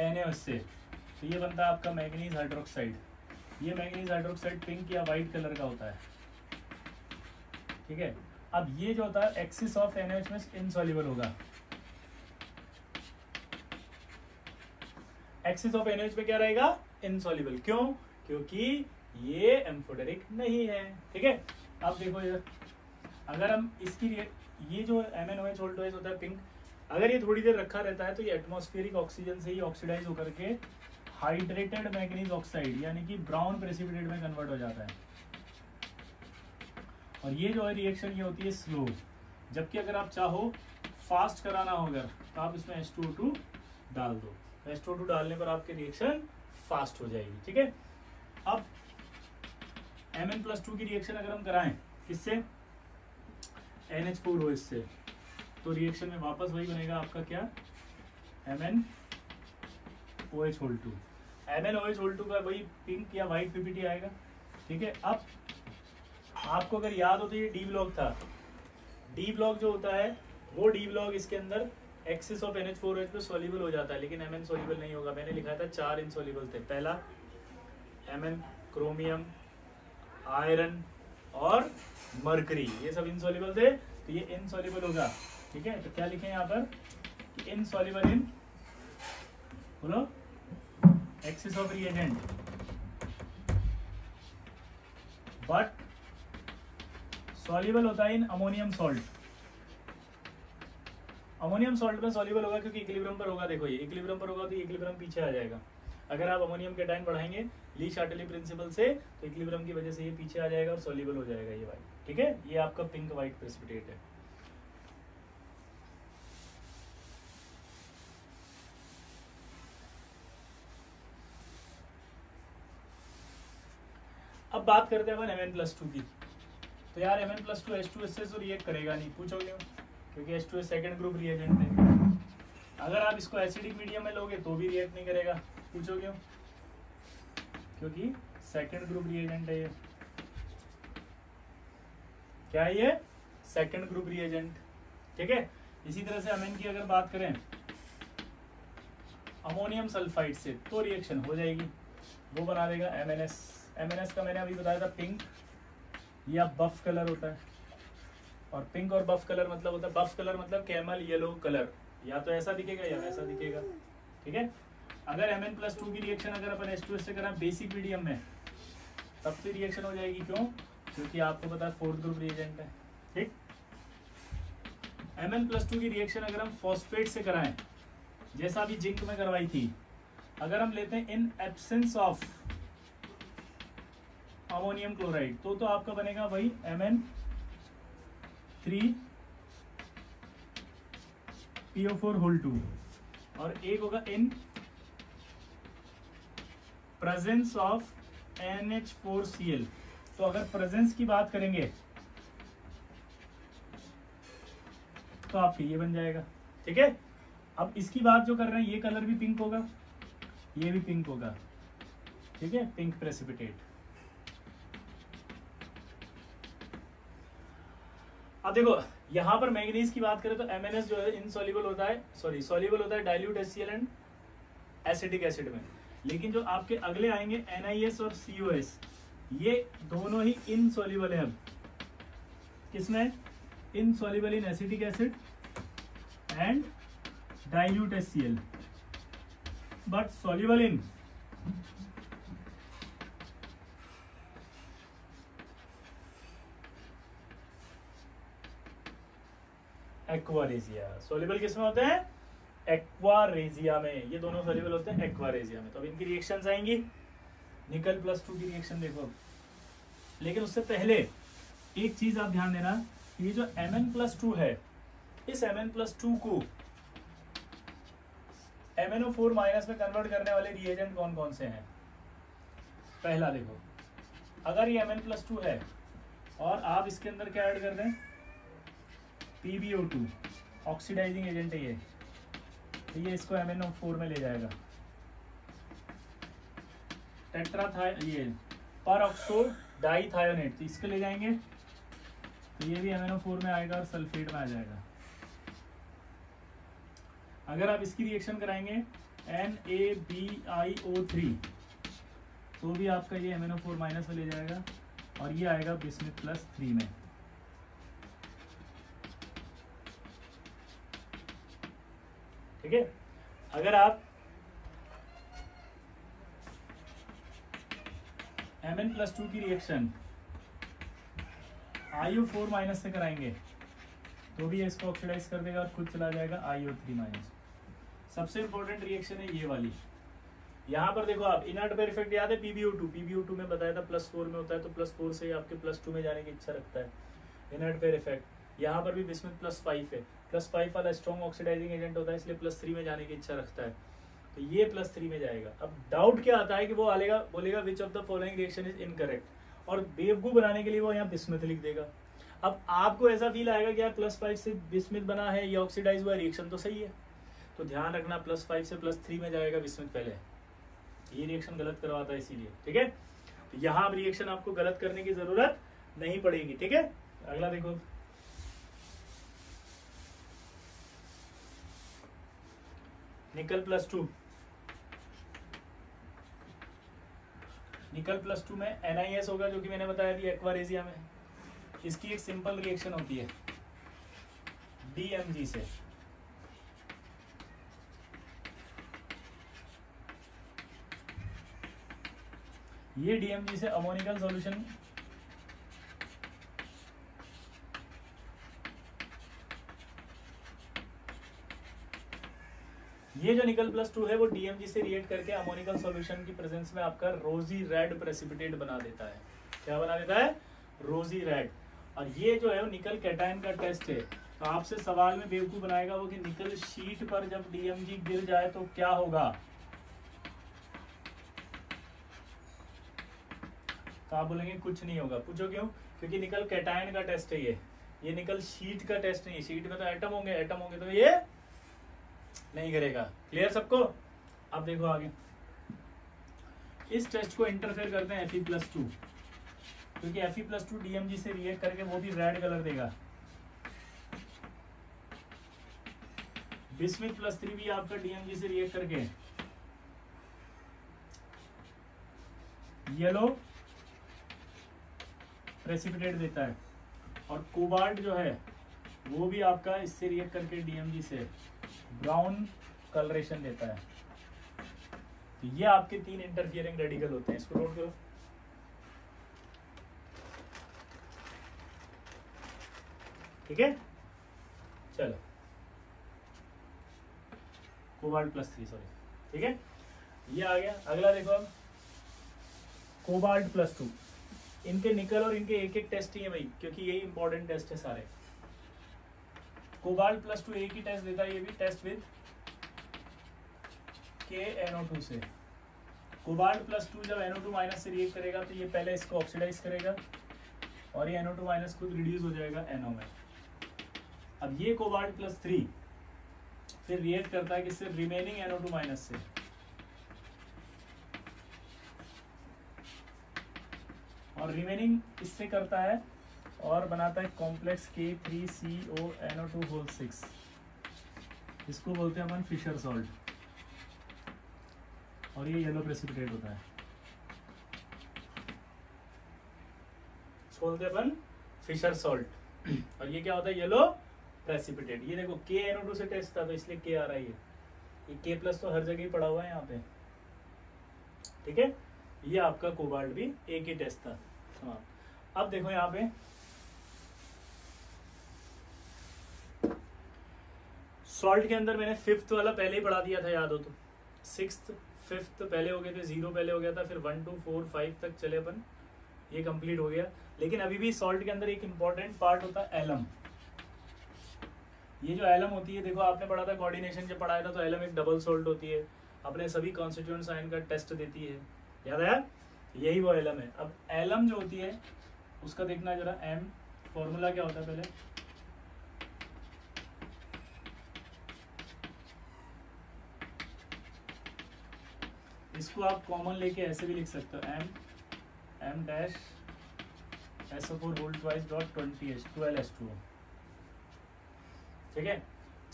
NaOH से, तो ये बनता है आपका मैंगनीज हाइड्रोक्साइड। ये मैंगनीज हाइड्रोक्साइड पिंक या व्हाइट कलर का होता है। ठीक है, अब ये जो होता है एक्सिस ऑफ NaOH में इनसॉल्युबल होगा। एक्सिस ऑफ NaOH में क्या रहेगा? इनसॉल्युबल। क्यों? क्योंकि ये एम्फोटेरिक नहीं है। ठीक है, अब देखो इधर, अगर हम इसकी ये जो MnOH OH होता है पिंक, अगर ये थोड़ी देर रखा रहता है तो ये एटमॉस्फेरिक ऑक्सीजन से ही ऑक्सीडाइज होकर के हाइड्रेटेड मैंगनीज ऑक्साइड यानी कि ब्राउन प्रेसिपिटेट में कन्वर्ट हो जाता है। और ये जो है रिएक्शन ये होती है स्लो। जबकि अगर आप चाहो फास्ट कराना होगा तो आप इसमें H2O2 डाल दो। H2O2 डालने पर आपकी रिएक्शन फास्ट हो जाएगी। ठीक है, अब Mn+2 की रिएक्शन अगर हम कराएं किससे? NH4OH से, तो रिएक्शन में वापस वही बनेगा आपका क्या? MnOH2। MnOH2 का वही पिंक या व्हाइट पीपीटी आएगा। ठीक है, अब आपको अगर याद हो तो ये डी ब्लॉक था। डी ब्लॉक जो होता है वो डी ब्लॉक इसके अंदर एक्सिस ऑफ NH4OH पे सॉल्युबल हो जाता है, लेकिन Mn सॉल्युबल नहीं होगा। मैंने लिखा था 4 इनसॉल्युबल थे। पहला Mn, क्रोमियम, आयरन और मरकरी, ये सब इनसॉल्युबल थे, तो ये इनसॉल्युबल होगा। ठीक है, तो क्या लिखें यहाँ पर कि इनसॉल्युबल इन, बोलो, axis of reagent, but soluble होता है in ammonium salt. Ammonium salt में सॉल्युबल होगा क्योंकि इक्विलिब्रियम पर होगा। देखो ये इक्विलिब्रियम पर होगा तो इक्विलिब्रियम पीछे आ जाएगा। अगर आप अमोनियम के टाइम बढ़ाएंगे ली शार्टली प्रिंसिपल से, तो इक्विलिब्रियम की वजह से ये पीछे आ जाएगा और सॉल्युबल हो जाएगा ये वाइट। ठीक है, ये आपका पिंक वाइट प्रेसिपिटेट है। अब बात करते हैं अपन Mn+2 की। तो यार Mn+2 H2S से तो रिएक्ट करेगा नहीं, पूछोगे क्यों? क्योंकि H2S सेकंड ग्रुप रिएजेंट है। अगर आप इसको एसिडिक मीडियम में लोगे तो भी रिएक्ट नहीं करेगा, पूछो क्यों? क्योंकि सेकंड ग्रुप रिएजेंट है ये। क्या है ये? Second group reagent. ठीक है, इसी तरह से अमीन की अगर बात करें अमोनियम सल्फाइड से, तो रिएक्शन हो जाएगी, वो बना देगा MnS। MnS का मैंने अभी बताया था पिंक या बफ कलर होता है, और पिंक और बफ कलर मतलब होता है, बफ कलर मतलब कैमल येलो कलर, या तो ऐसा दिखेगा या वैसा दिखेगा। ठीक है, अगर Mn+2 की रिएक्शन अगर अपन H2S से करें बेसिक मीडियम में, तब से रिएक्शन हो जाएगी। क्यों? क्योंकि आपको पता है फोर्थ ग्रुप रिएजेंट है। ठीक, Mn+2 की रिएक्शन अगर हम फॉस्फेट से कराएं, जैसा अभी जिंक में करवाई थी, अगर हम लेते हैं in absence of ammonium chloride, तो आपका बनेगा वही Mn3PO4 और एक होगा इन प्रेजेंस ऑफ NH4Cl। तो अगर प्रेजेंस की बात करेंगे तो आपके ये बन जाएगा। ठीक है, अब इसकी बात जो कर रहे हैं, ये कलर भी पिंक होगा, ये भी पिंक होगा। ठीक है, पिंक प्रेसिपिटेट। अब देखो यहां पर मैंगनीज की बात करें तो MnS जो है इनसॉल्युबल होता है, सॉल्युबल होता है dilute HCl and acetic acid में। लेकिन जो आपके अगले आएंगे NiS और COS, ये दोनों ही इनसॉल्युबल है। अब किसमें? Insoluble in acetic acid and dilute HCl, but soluble in aqua regia. Soluble किसमें होते हैं? एक्वारेजिया में। ये दोनों सॉल्युबल होते हैं एक्वारेजिया में। तो अब इनकी रिएक्शंस आएंगी। निकल+2 की रिएक्शन देखो, लेकिन उससे पहले एक चीज आप ध्यान देना, ये जो Mn+2 है, इस Mn+2 को MnO4- में कन्वर्ट करने वाले रिएजेंट कौन कौन से हैं? पहला देखो, अगर ये Mn+2 है और आप इसके अंदर क्या ऐड कर दें, PbO2, ऑक्सीडाइजिंग एजेंट है ये, तो ये इसको MnO4 में ले जाएगा। ये परऑक्सो डाइथायोनेट, तो इसको ले जाएंगे तो ये भी MnO4 में आएगा और सल्फेट में आ जाएगा। अगर आप इसकी रिएक्शन कराएंगे NaBiO3, तो भी आपका ये MnO4- में ले जाएगा और ये आएगा बिस्मिथ+3 में। ठीक है, अगर आप Mn+2 की रिएक्शन IO4- से कराएंगे तो भी इसको ऑक्सीडाइज कर देगा और खुद चला जाएगा IO3-। सबसे इंपॉर्टेंट रिएक्शन है ये वाली। यहाँ पर देखो आप इनर्ट पेयर इफेक्ट याद है, PbO2 में बताया था +4 में होता है, तो +4 से आपके +2 में जाने की इच्छा रखता है इनर्ट पेयर इफेक्ट। यहाँ पर भी बिस्मिथ +5 है, +5 वाला स्ट्रॉन्ग ऑक्सीडाइजिंग एजेंट होता है, इसलिए +3 में जाने की इच्छा रखता है, तो ये +3 में जाएगा। अब डाउट क्या आता है कि वो बोलेगा which of the following reaction is incorrect, और बेवकूफ बनाने के लिए वो यहाँ बिस्मिथ लिख देगा। अब आपको ऐसा फील आएगा कि यार +5 से बिस्मिथ बना है, ये ऑक्सीडाइज हुआ, रिएक्शन तो सही है, तो ध्यान रखना +5 से +3 में जाएगा बिस्मिथ पहले, ये रिएक्शन गलत करवाता है इसीलिए। ठीक है, तो यहाँ अब रिएक्शन आपको गलत करने की जरूरत नहीं पड़ेगी। ठीक है, अगला देखो, निकल +2, निकल +2 में NiS होगा, जो कि मैंने बताया अभी एक्वारेजिया में। इसकी एक सिंपल रिएक्शन होती है DMG से, ये DMG से अमोनिकल सॉल्यूशन ये जो निकल +2 है वो DMG से रिएक्ट करके अमोनिकल सॉल्यूशन की प्रेजेंस में आपका रोजी रेड प्रेसिपिटेट बना देता है। क्या बना देता है? रोजी रेड। और ये जो है वो निकल कैटायन का टेस्ट है। तो आपसे सवाल में बेवकूफ बनाएगा वो कि निकल शीट पर जब DMG गिर जाए तो क्या होगा, तो आप बोलेंगे कुछ नहीं होगा। पूछो क्यों? क्योंकि निकल कैटायन का टेस्ट है ये निकल शीट का टेस्ट नहीं है। शीट में तो एटम होंगे तो ये नहीं करेगा। क्लियर सबको? अब देखो आगे, इस टेस्ट को इंटरफेयर करते हैं Fe+2, क्योंकि Fe+2 DMG से रिएक्ट करके वो भी रेड कलर देगा। बिस्मिथ +3 भी आपका DMG से रिएक्ट करके येलो प्रेसिपिटेट देता है। और कोबाल्ट जो है वो भी आपका इससे रिएक्ट करके DMG से ब्राउन कलरेशन देता है। तो ये आपके 3 इंटरफियरिंग रेडिकल होते हैं। इसको नोट करो। ठीक है, चलो कोबाल्ट +3, सॉरी, ठीक है, ये आ गया। अगला देखो अब कोबाल्ट +2। इनके निकल और इनके एक टेस्ट ही है भाई, क्योंकि यही इंपॉर्टेंट टेस्ट है सारे। कोबाल्ट +2 एक ही टेस्ट देता है, ये भी टेस्ट विद KNO2 से। कोबाल्ट +2 जब NO2- से रिएक्ट करेगा तो ये पहले इसको ऑक्सीडाइज करेगा और ये NO2- खुद रिड्यूस हो जाएगा NO में। अब ये कोबाल्ट +3 फिर रिएक्ट करता है किससे? रिमेनिंग NO2- से। और रिमेनिंग इससे करता है और बनाता है कॉम्प्लेक्स K3CONO2(6). इसको बोलते हैं अपन फिशर सॉल्ट, और ये येलो प्रेसिपिटेट होता है। इसको बोलते हैं अपन फिशर सॉल्ट, और ये क्या होता है? Yellow precipitate. ये देखो KNO2 से टेस्ट था तो इसलिए K आ रहा है। ये K+ तो हर जगह ही पड़ा हुआ है यहाँ पे। ठीक है, ये आपका कोबाल्ट भी एक ही टेस्ट था। हाँ, अब देखो यहाँ पे सॉल्ट के अंदर मैंने 5th वाला पहले ही पढ़ा दिया था, याद हो तो। 6th 5th पहले हो गए थे, 0 पहले हो गया था, फिर 1 2 4 5 तक चले अपन, ये कंप्लीट हो गया। लेकिन अभी भी सॉल्ट के अंदर एक इंपॉर्टेंट पार्ट होता है एलम। ये जो एलम होती है, देखो आपने पढ़ा था कोऑर्डिनेशन जब पढ़ाया था, तो एलम एक डबल सॉल्ट होती है, अपने सभी कॉन्स्टिट्यूएंट साइन का टेस्ट देती है। याद आया? यही वो एलम है। अब एलम जो होती है उसका देखना जरा। एम फॉर्मूला क्या होता है पहले? इसको आप कॉमन लेके ऐसे भी लिख सकते हो, M डैश SO4 12H2O। ठीक है,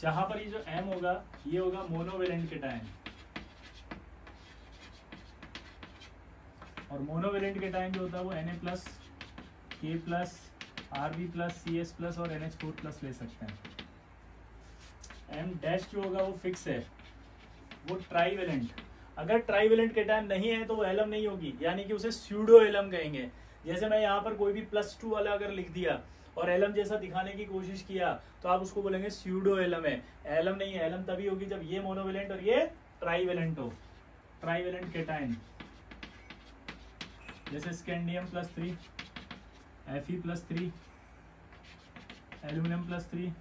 जहां पर ये जो M होगा ये होगा मोनोवेलेंट केटायन, और मोनोवेलेंट केटायन जो होता है वो Na+, K+, Rb+, CS+ और NH4+ ले सकते हैं। M डैश जो होगा वो फिक्स है, वो ट्राईवेलेंट। अगर ट्राईवेलेंट केटायन नहीं है तो वो एलम नहीं होगी, यानी कि उसे स्यूडो एलम कहेंगे। जैसे मैं यहाँ पर कोई भी +2 वाला अगर लिख दिया और एलम जैसा दिखाने की कोशिश किया तो आप उसको बोलेंगे स्यूडो एलम है, एलम नहीं है। एलम तभी होगी जब ये मोनोवेलेंट और ये ट्राईवेलेंट हो। ट्राईवेलेंट केटायन जैसे स्कैंडियम +3, Fe+3, एल्यूमिनियम +3,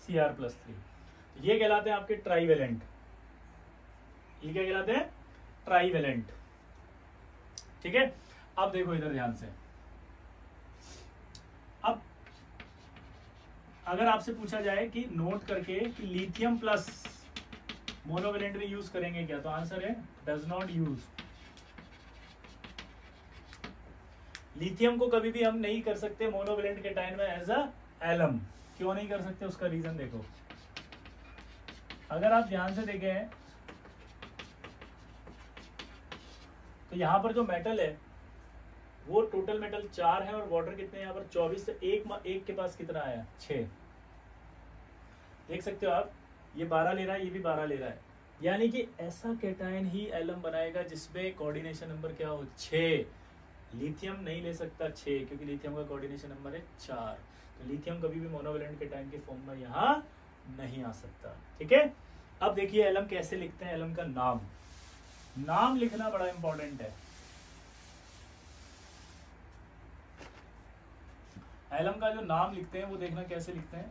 Cr+3, ये कहलाते हैं आपके ट्राईवेलेंट। ये क्या कहलाते हैं? ट्राईवेलेंट। ठीक है, अब देखो इधर ध्यान से। अब अगर आपसे पूछा जाए कि नोट करके कि लिथियम प्लस मोनोवेलेंट में यूज करेंगे क्या, तो आंसर है डज नॉट यूज। लिथियम को कभी भी हम नहीं कर सकते मोनोवेलेंट केटायन में एज अ एलम। क्यों नहीं कर सकते? उसका रीजन देखो। अगर आप ध्यान से देखें तो यहाँ पर जो मेटल है वो टोटल मेटल 4 है और वाटर कितने यहाँ पर 24 से एक के पास कितना आया 6। देख सकते हो आप, ये 12 ले रहा है, ये भी 12 ले रहा है, यानी कि ऐसा कैटायन ही एलम बनाएगा जिसमें कोऑर्डिनेशन नंबर क्या हो 6। लिथियम नहीं ले सकता 6 क्योंकि लिथियम का कोऑर्डिनेशन नंबर है 4। तो लिथियम कभी भी मोनोवेलेंट कैटायन के फॉर्म में यहाँ नहीं आ सकता। ठीक है, अब देखिए एलम कैसे लिखते हैं। एलम का नाम लिखना बड़ा इंपॉर्टेंट है। एलम का जो नाम लिखते हैं वो देखना कैसे लिखते हैं।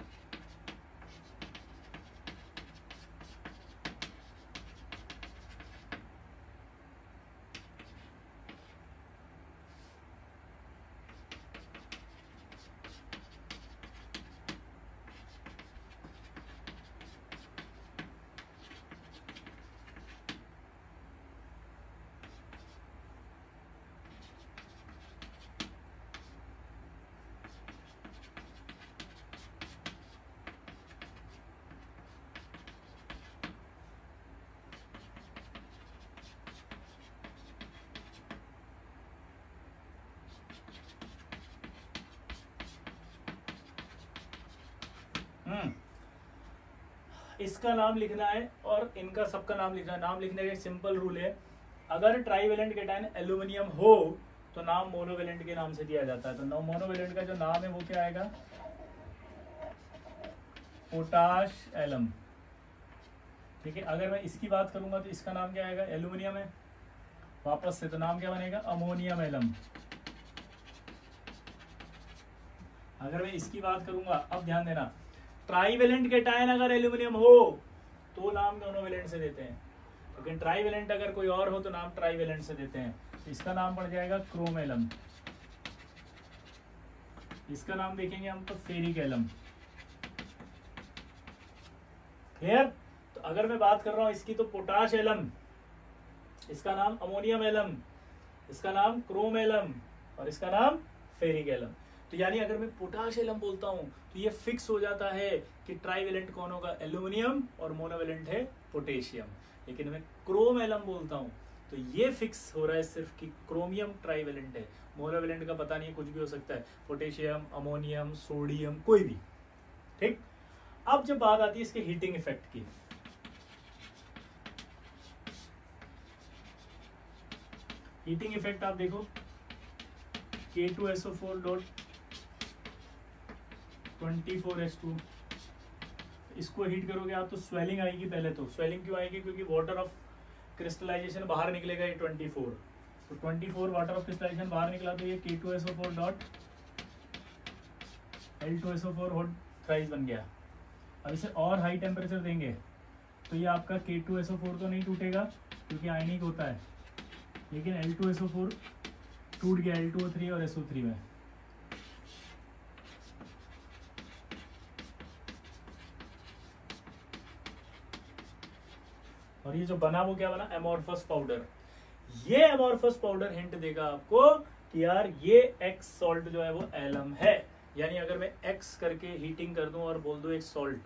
इसका नाम लिखना है और इनका सबका नाम लिखना है। नाम लिखने का एक सिंपल रूल है, अगर ट्राइवेलेंट कैटायन एल्यूमिनियम हो तो नाम मोनोवेलेंट के नाम से दिया जाता है। तो मोनोवेलेंट का जो नाम है वो क्या आएगा, पोटाश एलम। ठीक है, अगर मैं इसकी बात करूंगा तो इसका नाम क्या आएगा, एल्यूमिनियम है वापस से, तो नाम क्या बनेगा, अमोनियम एलम। अगर मैं इसकी बात करूंगा, अब ध्यान देना, ट्राइवेलेंट कैटायन अगर एल्यूमिनियम हो तो नाम मोनोवेलेंट से देते हैं, लेकिन ट्राइवेलेंट अगर कोई और हो तो नाम ट्राइवेलेंट से देते हैं। तो इसका नाम पड़ जाएगा क्रोम एलम। इसका नाम देखेंगे हम तो फेरिक एलम। क्लियर। तो अगर मैं बात कर रहा हूं इसकी तो पोटाश एलम, इसका नाम अमोनियम एलम, इसका नाम क्रोम एलम और इसका नाम फेरिक एलम। तो यानी अगर मैं पोटाश एलम बोलता हूं तो ये फिक्स हो जाता है कि ट्राइवेलेंट कौन होगा, एल्यूमिनियम, और मोनोवेलेंट है पोटेशियम। लेकिन मैं क्रोम एलम बोलता हूं तो ये फिक्स हो रहा है सिर्फ कि क्रोमियम ट्राइवेलेंट है, मोनोवेलेंट का पता नहीं है, कुछ भी हो सकता है, पोटेशियम, अमोनियम, सोडियम, कोई भी। ठीक। अब जब बात आती है इसके हीटिंग इफेक्ट की, हीटिंग इफेक्ट आप देखो, K2SO4.24H2, इसको हीट करोगे आप तो स्वेलिंग आएगी। पहले तो स्वेलिंग क्यों आएगी, क्योंकि वाटर ऑफ क्रिस्टलाइजेशन बाहर निकलेगा, ये 24, तो 24 वाटर ऑफ क्रिस्टलाइजेशन बाहर निकला तो ये K2SO4.L2SO4 हॉट थ्राइस बन गया। अब इसे और हाई टेम्परेचर देंगे तो ये आपका K2SO4 तो नहीं टूटेगा क्योंकि आयनिक होता है, लेकिन L2SO4 टूट गया L2O3 और SO3 में। और ये जो बना वो क्या बना, एमोर्फस पाउडर। ये एमोर्फस पाउडर हिंट देगा आपको कि यार ये एक्स सॉल्ट जो है वो एलम है। यानी अगर मैं एक्स करके हीटिंग कर दूं और बोल दूं एक सॉल्ट,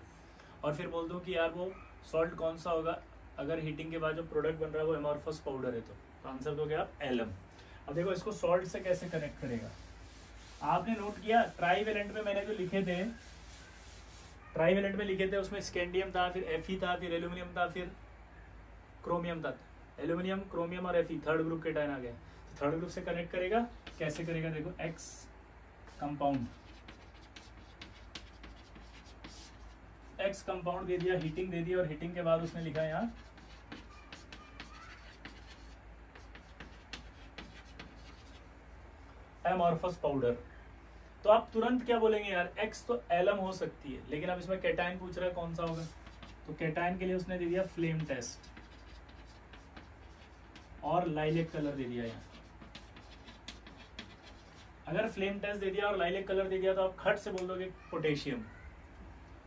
और फिर बोल दूं कि यार वो सॉल्ट कौन सा होगा, अगर हीटिंग के बाद जो प्रोडक्ट बन रहा है वो एमोर्फस पाउडर है, तो आंसर दोगे आप एलम। अब देखो इसको सॉल्ट से कैसे कनेक्ट करेगा। आपने नोट किया ट्राइवेलेंट में मैंने जो लिखे थे, ट्राइवेलेंट में लिखे थे उसमें स्कैंडियम था, फिर Fe था, फिर एल्यूमिनियम था, फिर क्रोमियम था। एल्यूमिनियम, क्रोमियम और Fe थर्ड ग्रुप के कैटायन आ गया। तो थर्ड ग्रुप से कनेक्ट करेगा, कैसे करेगा देखो, एक्स कंपाउंड, एक्स कंपाउंड दे दिया, हीटिंग दे दिया, और हीटिंग के बाद उसने लिखा यहाँ एमोर्फस पाउडर। तो आप तुरंत क्या बोलेंगे, यार एक्स तो एलम हो सकती है, लेकिन अब इसमें कैटायन पूछ रहा है कौन सा होगा, तो कैटायन के लिए उसने दे दिया फ्लेम टेस्ट और लाइलेक कलर दे दिया यहाँ। अगर फ्लेम टेस्ट दे दिया और लाइलेक कलर दे दिया तो आप खट से बोल दोगे पोटेशियम,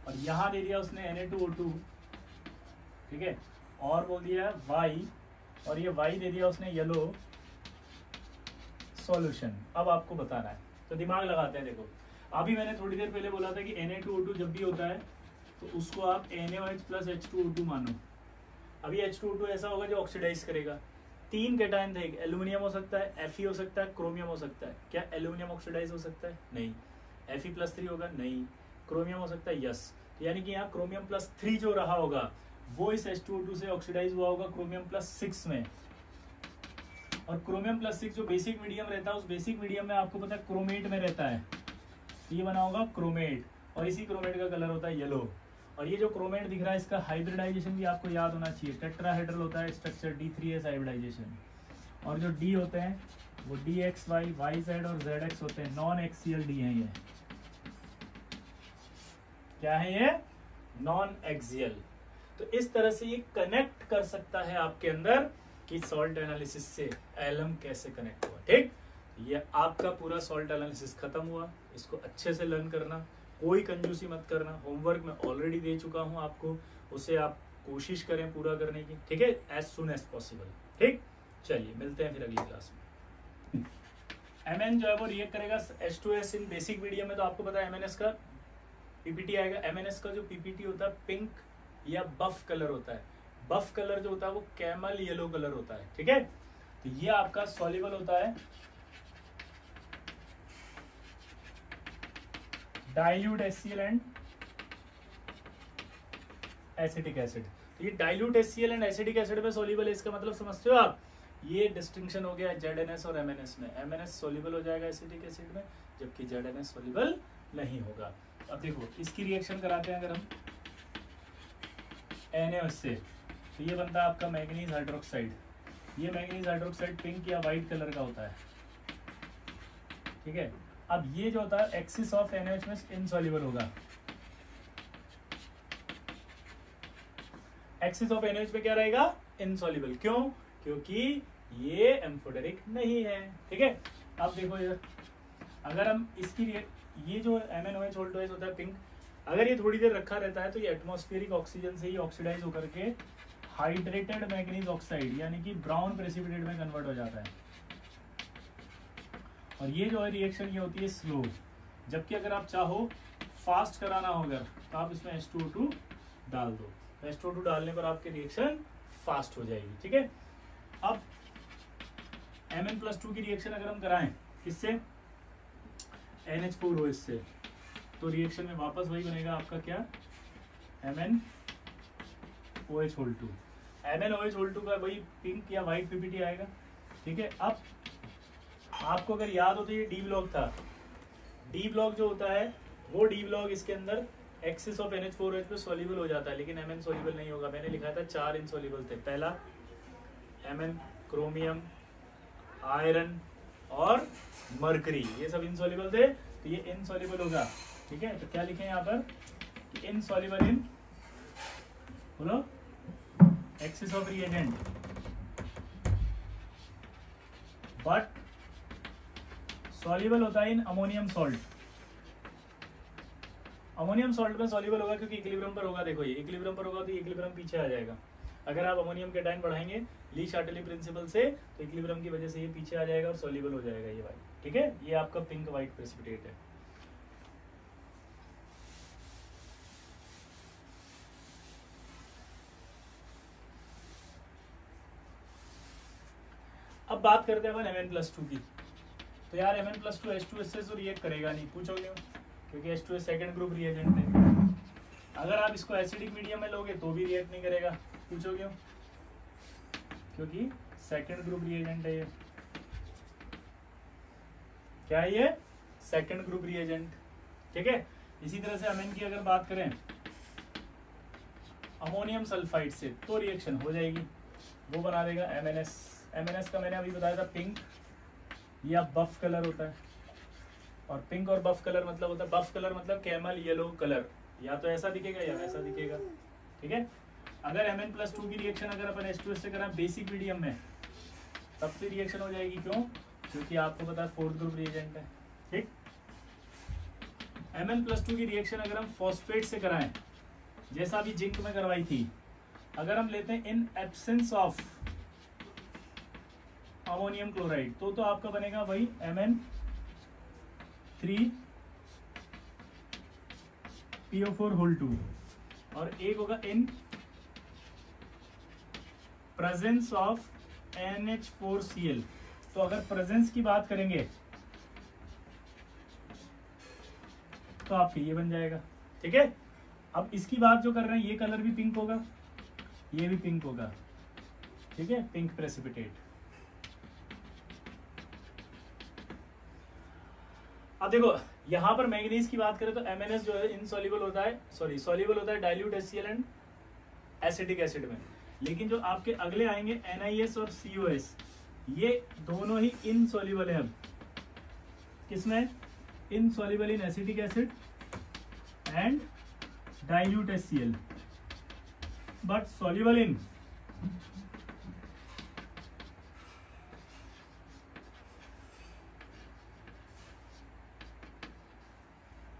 और यहां दे दिया उसने Na2O2, ठीक है, और बोल दिया वाई, और ये वाई दे दिया उसने येलो सॉल्यूशन। अब आपको बताना है, तो दिमाग लगाते हैं। देखो अभी मैंने थोड़ी देर पहले बोला था कि Na2O2 जब भी होता है तो उसको आप NaOH प्लस H2O2 मानो। अभी H2O2 ऐसा होगा जो ऑक्सीडाइज करेगा। 3 कैटायन थे, एल्यूमिनियम हो सकता है, Fe हो सकता है, क्रोमियम हो सकता है। क्या एल्यूमिनियम ऑक्सीडाइज हो सकता है? नहीं। Fe+3 होगा? नहीं। क्रोमियम हो सकता है? यस। तो यानी कि यहाँ क्रोमियम +3 जो रहा होगा वो इस H2O2 से ऑक्सीडाइज हुआ होगा क्रोमियम +6 में। और क्रोमियम +6 जो बेसिक मीडियम रहता है, उस बेसिक मीडियम में आपको पता है क्रोमेट में रहता है, ये बना होगा क्रोमेट, और इसी क्रोमेट का कलर होता है येलो। और ये जो क्रोमेट दिख रहा है इसका हाइब्रिडाइजेशन भी आपको याद होना चाहिए। टेट्राहेड्रल होता है स्ट्रक्चर, D3S हाइब्रिडाइजेशन। और जो D होते हैं वो DXY, YZ और ZX होते हैं, नॉन एक्सियल D है। ये क्या है? ये नॉन एक्सियल। तो इस तरह से ये कनेक्ट कर सकता है आपके अंदर कि सॉल्ट एनालिसिस से एलम कैसे कनेक्ट हुआ। ठीक, ये आपका पूरा सॉल्ट एनालिसिस खत्म हुआ। इसको अच्छे से लर्न करना, कोई कंजूसी मत करना। होमवर्क मैं ऑलरेडी दे चुका हूं आपको, उसे आप कोशिश करें पूरा करने की। ठीक है, एज सुन एज पॉसिबल। ठीक, चलिए मिलते हैं फिर अगली क्लास में। Mn जो है वो रिएक्ट करेगा H2S इन बेसिक मीडियम में। तो आपको पता है MnS का पीपीटी आएगा। MnS का जो पीपीटी होता है पिंक या बफ कलर होता है। बफ कलर जो होता है वो कैमल येलो कलर होता है। ठीक है, तो ये आपका सॉल्युबल होता है dilute HCl and acetic acid. तो ये dilute HCl and acetic acid में सॉल्युबल है। इसका मतलब समझते हो आप? ये डिस्टिंक्शन हो गया ZnS और MnS में। MnS सॉल्युबल हो जाएगा एसिटिक एसिड में, जबकि ZnS सॉल्युबल नहीं होगा। अब देखो इसकी रिएक्शन कराते हैं अगर हम NaOH से, तो ये बनता है आपका मैंगनीज हाइड्रोक्साइड। ये मैंगनीज हाइड्रोक्साइड पिंक या व्हाइट कलर का होता है। ठीक है, अब ये जो होता है एक्सिस ऑफ NaOH में इनसॉल्युबल होगा। एक्सिस ऑफ NaOH में क्या रहेगा? इनसॉल्युबल। क्यों? क्योंकि ये एम्फोटेरिक नहीं है। ठीक है, अब देखो यार, अगर हम इसकी ये जो MnOH OH होता है पिंक, अगर ये थोड़ी देर रखा रहता है तो ये एटमॉस्फेरिक ऑक्सीजन से ही ऑक्सीडाइज होकर के हाइड्रेटेड मैंगनीज ऑक्साइड यानी कि ब्राउन प्रेसिपिटेट में कन्वर्ट हो जाता है। और ये जो है रिएक्शन ये होती है स्लो। जबकि अगर आप चाहो फास्ट कराना होगा तो आप इसमें H2O2 डाल दो। तो H2O2 डालने पर आपके रिएक्शन फास्ट हो जाएगी। ठीक है, अब Mn+2 की रिएक्शन अगर हम कराएं किससे? NH4OH से, तो रिएक्शन में वापस वही बनेगा आपका क्या? MnOH whole 2। MnOH होल 2 का वही पिंक या व्हाइट पीपीटी आएगा। ठीक है, अब आपको अगर याद हो तो ये डी ब्लॉक था। डी ब्लॉक जो होता है वो डी ब्लॉक इसके अंदर एक्सिस ऑफ NH4OH पे सॉल्युबल हो जाता है, लेकिन Mn सॉल्युबल नहीं होगा। मैंने लिखा था 4 इनसॉल्युबल थे। पहला Mn, क्रोमियम, आयरन और मर्करी, ये सब इनसॉल्युबल थे, तो ये इनसॉल्युबल होगा। ठीक है, तो क्या लिखें यहाँ पर? इनसॉल्युबल इन, बोलो, axis of reagent, but soluble होता है in ammonium salt. Ammonium salt में सॉल्युबल होगा क्योंकि इक्विलिब्रियम पर होगा। देखो ये इक्विलिब्रियम पर होगा तो इक्विलिब्रियम पीछे आ जाएगा। अगर आप अमोनियम कैटायन बढ़ाएंगे ली शार्टली प्रिंसिपल से, तो इक्विलिब्रियम की वजह से ये पीछे आ जाएगा और सॉल्युबल हो जाएगा ये वाइट। ठीक है, ये आपका पिंक व्हाइट प्रेसिपिटेट है। अब बात करते हैं अपन Mn+2 की। तो यार Mn+2 H2S से तो रिएक्ट करेगा नहीं, पूछो क्यों? क्योंकि H2S सेकंड ग्रुप रिएजेंट है। अगर आप इसको एसिडिक मीडियम में लोगे तो भी रिएक्ट नहीं करेगा, पूछो क्यों? क्योंकि सेकंड ग्रुप रिएजेंट है ये। क्या है ये? Second group reagent. ठीक है, इसी तरह से अमीन की अगर बात करें अमोनियम सल्फाइड से तो रिएक्शन हो जाएगी, वो बना देगा MnS। MnS का मैंने अभी बताया था पिंक या बफ कलर होता है, और पिंक और बफ कलर मतलब होता है, बफ कलर मतलब कैमल येलो कलर, या तो ऐसा दिखेगा या वैसा दिखेगा। ठीक है, अगर Mn+2 की रिएक्शन अगर अपन H2S से करें बेसिक मीडियम में तब से रिएक्शन हो जाएगी। क्यों? क्योंकि आपको पता है फोर्थ ग्रुप रिएजेंट है। ठीक, Mn+2 की रिएक्शन अगर हम फॉस्फेट से कराएं जैसा अभी जिंक में करवाई थी, अगर हम लेते हैं in absence of ammonium chloride तो आपका बनेगा वही Mn3PO4 होल 2। और एक होगा इन प्रेजेंस ऑफ NH4Cl। तो अगर प्रेजेंस की बात करेंगे तो आपके ये बन जाएगा, ठीक है। अब इसकी बात जो कर रहे हैं, ये कलर भी पिंक होगा, ये भी पिंक होगा, ठीक है, पिंक प्रेसिपिटेट। अब देखो यहां पर मैंगनीज की बात करें तो MnS जो है इनसॉल्युबल होता है, सॉरी सॉल्युबल होता है dilute HCl and acetic acid में। लेकिन जो आपके अगले आएंगे NiS और COS, ये दोनों ही इनसॉल्युबल है। अब किसमें? Insoluble in acetic acid and dilute HCl, but soluble in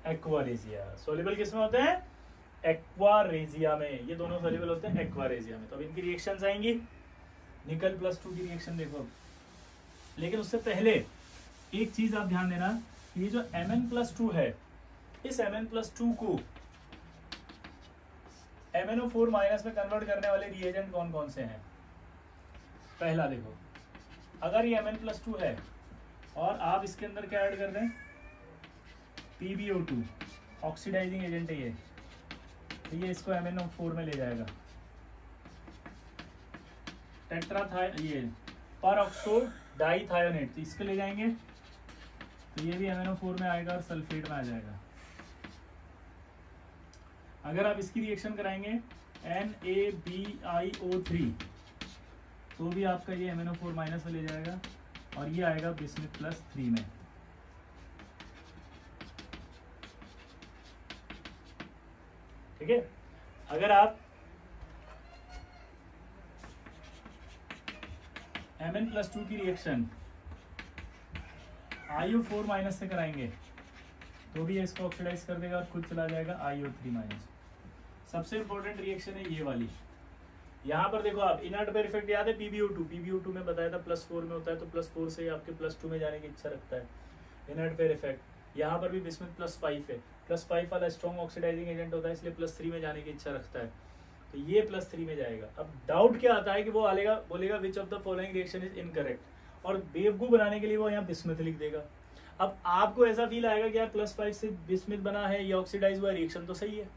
aqua regia. Soluble किसमें होते हैं? एक्वारेजिया में। ये दोनों सॉल्युबल होते हैं एक्वारेजिया में। तो अब इनकी रिएक्शंस आएंगी। निकल +2 की रिएक्शन देखो। लेकिन उससे पहले एक चीज आप ध्यान देना, ये जो Mn+2 है, इस Mn+2 को MnO4- में कन्वर्ट करने वाले रिएजेंट कौन कौन से हैं? पहला देखो, अगर ये Mn+2 है और आप इसके अंदर क्या ऐड कर दें, PbO2, ऑक्सीडाइजिंग एजेंट है ये, तो ये इसको MnO4 में ले जाएगा। ये परऑक्सो डाइथायोनेट, तो इसको ले जाएंगे तो ये भी MnO4 में आएगा और सल्फेट में आ जाएगा। अगर आप इसकी रिएक्शन कराएंगे NaBiO3, तो भी आपका ये MnO4- में ले जाएगा और ये आएगा बिस्मिथ +3 में। ठीक है। अगर आप Mn+2 की रिएक्शन IO4- से कराएंगे तो भी इसको ऑक्सीडाइज कर देगा और खुद चला जाएगा IO3-। सबसे इंपॉर्टेंट रिएक्शन है ये वाली। यहाँ पर देखो आप इनर्ट पेयर इफेक्ट याद है, PbO2 में बताया था +4 में होता है, तो +4 से आपके +2 में जाने की इच्छा रखता है इनर्ट पेयर इफेक्ट। यहाँ पर भी बिस्मिथ +5 है, +5 वाला स्ट्रॉन्ग ऑक्सीडाइजिंग एजेंट होता है, इसलिए +3 में जाने की इच्छा रखता है, तो ये +3 में जाएगा। अब डाउट क्या आता है कि वो बोलेगा which of the following reaction is incorrect, और बेवकूफ बनाने के लिए वो यहाँ बिस्मिथ लिख देगा। अब आपको ऐसा फील आएगा कि यार +5 से बिस्मिथ बना है, ये ऑक्सीडाइज हुआ, रिएक्शन तो सही है,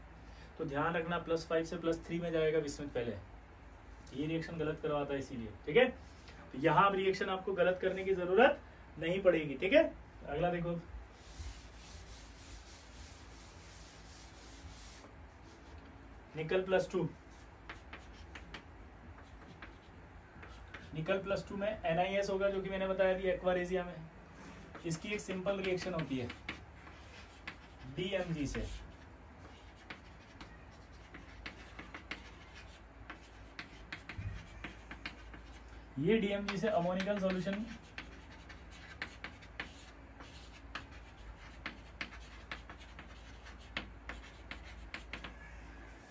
तो ध्यान रखना +5 से +3 में जाएगा बिस्मिथ पहले, ये रिएक्शन गलत करवाता है इसीलिए। ठीक है, तो यहाँ रिएक्शन आपको गलत करने की जरूरत नहीं पड़ेगी। ठीक है, अगला देखो, निकल +2। निकल +2 में NiS होगा, जो कि मैंने बताया अभी एक्वारेजिया में। इसकी एक सिंपल रिएक्शन होती है DMG से। ये DMG से अमोनिकल सॉल्यूशन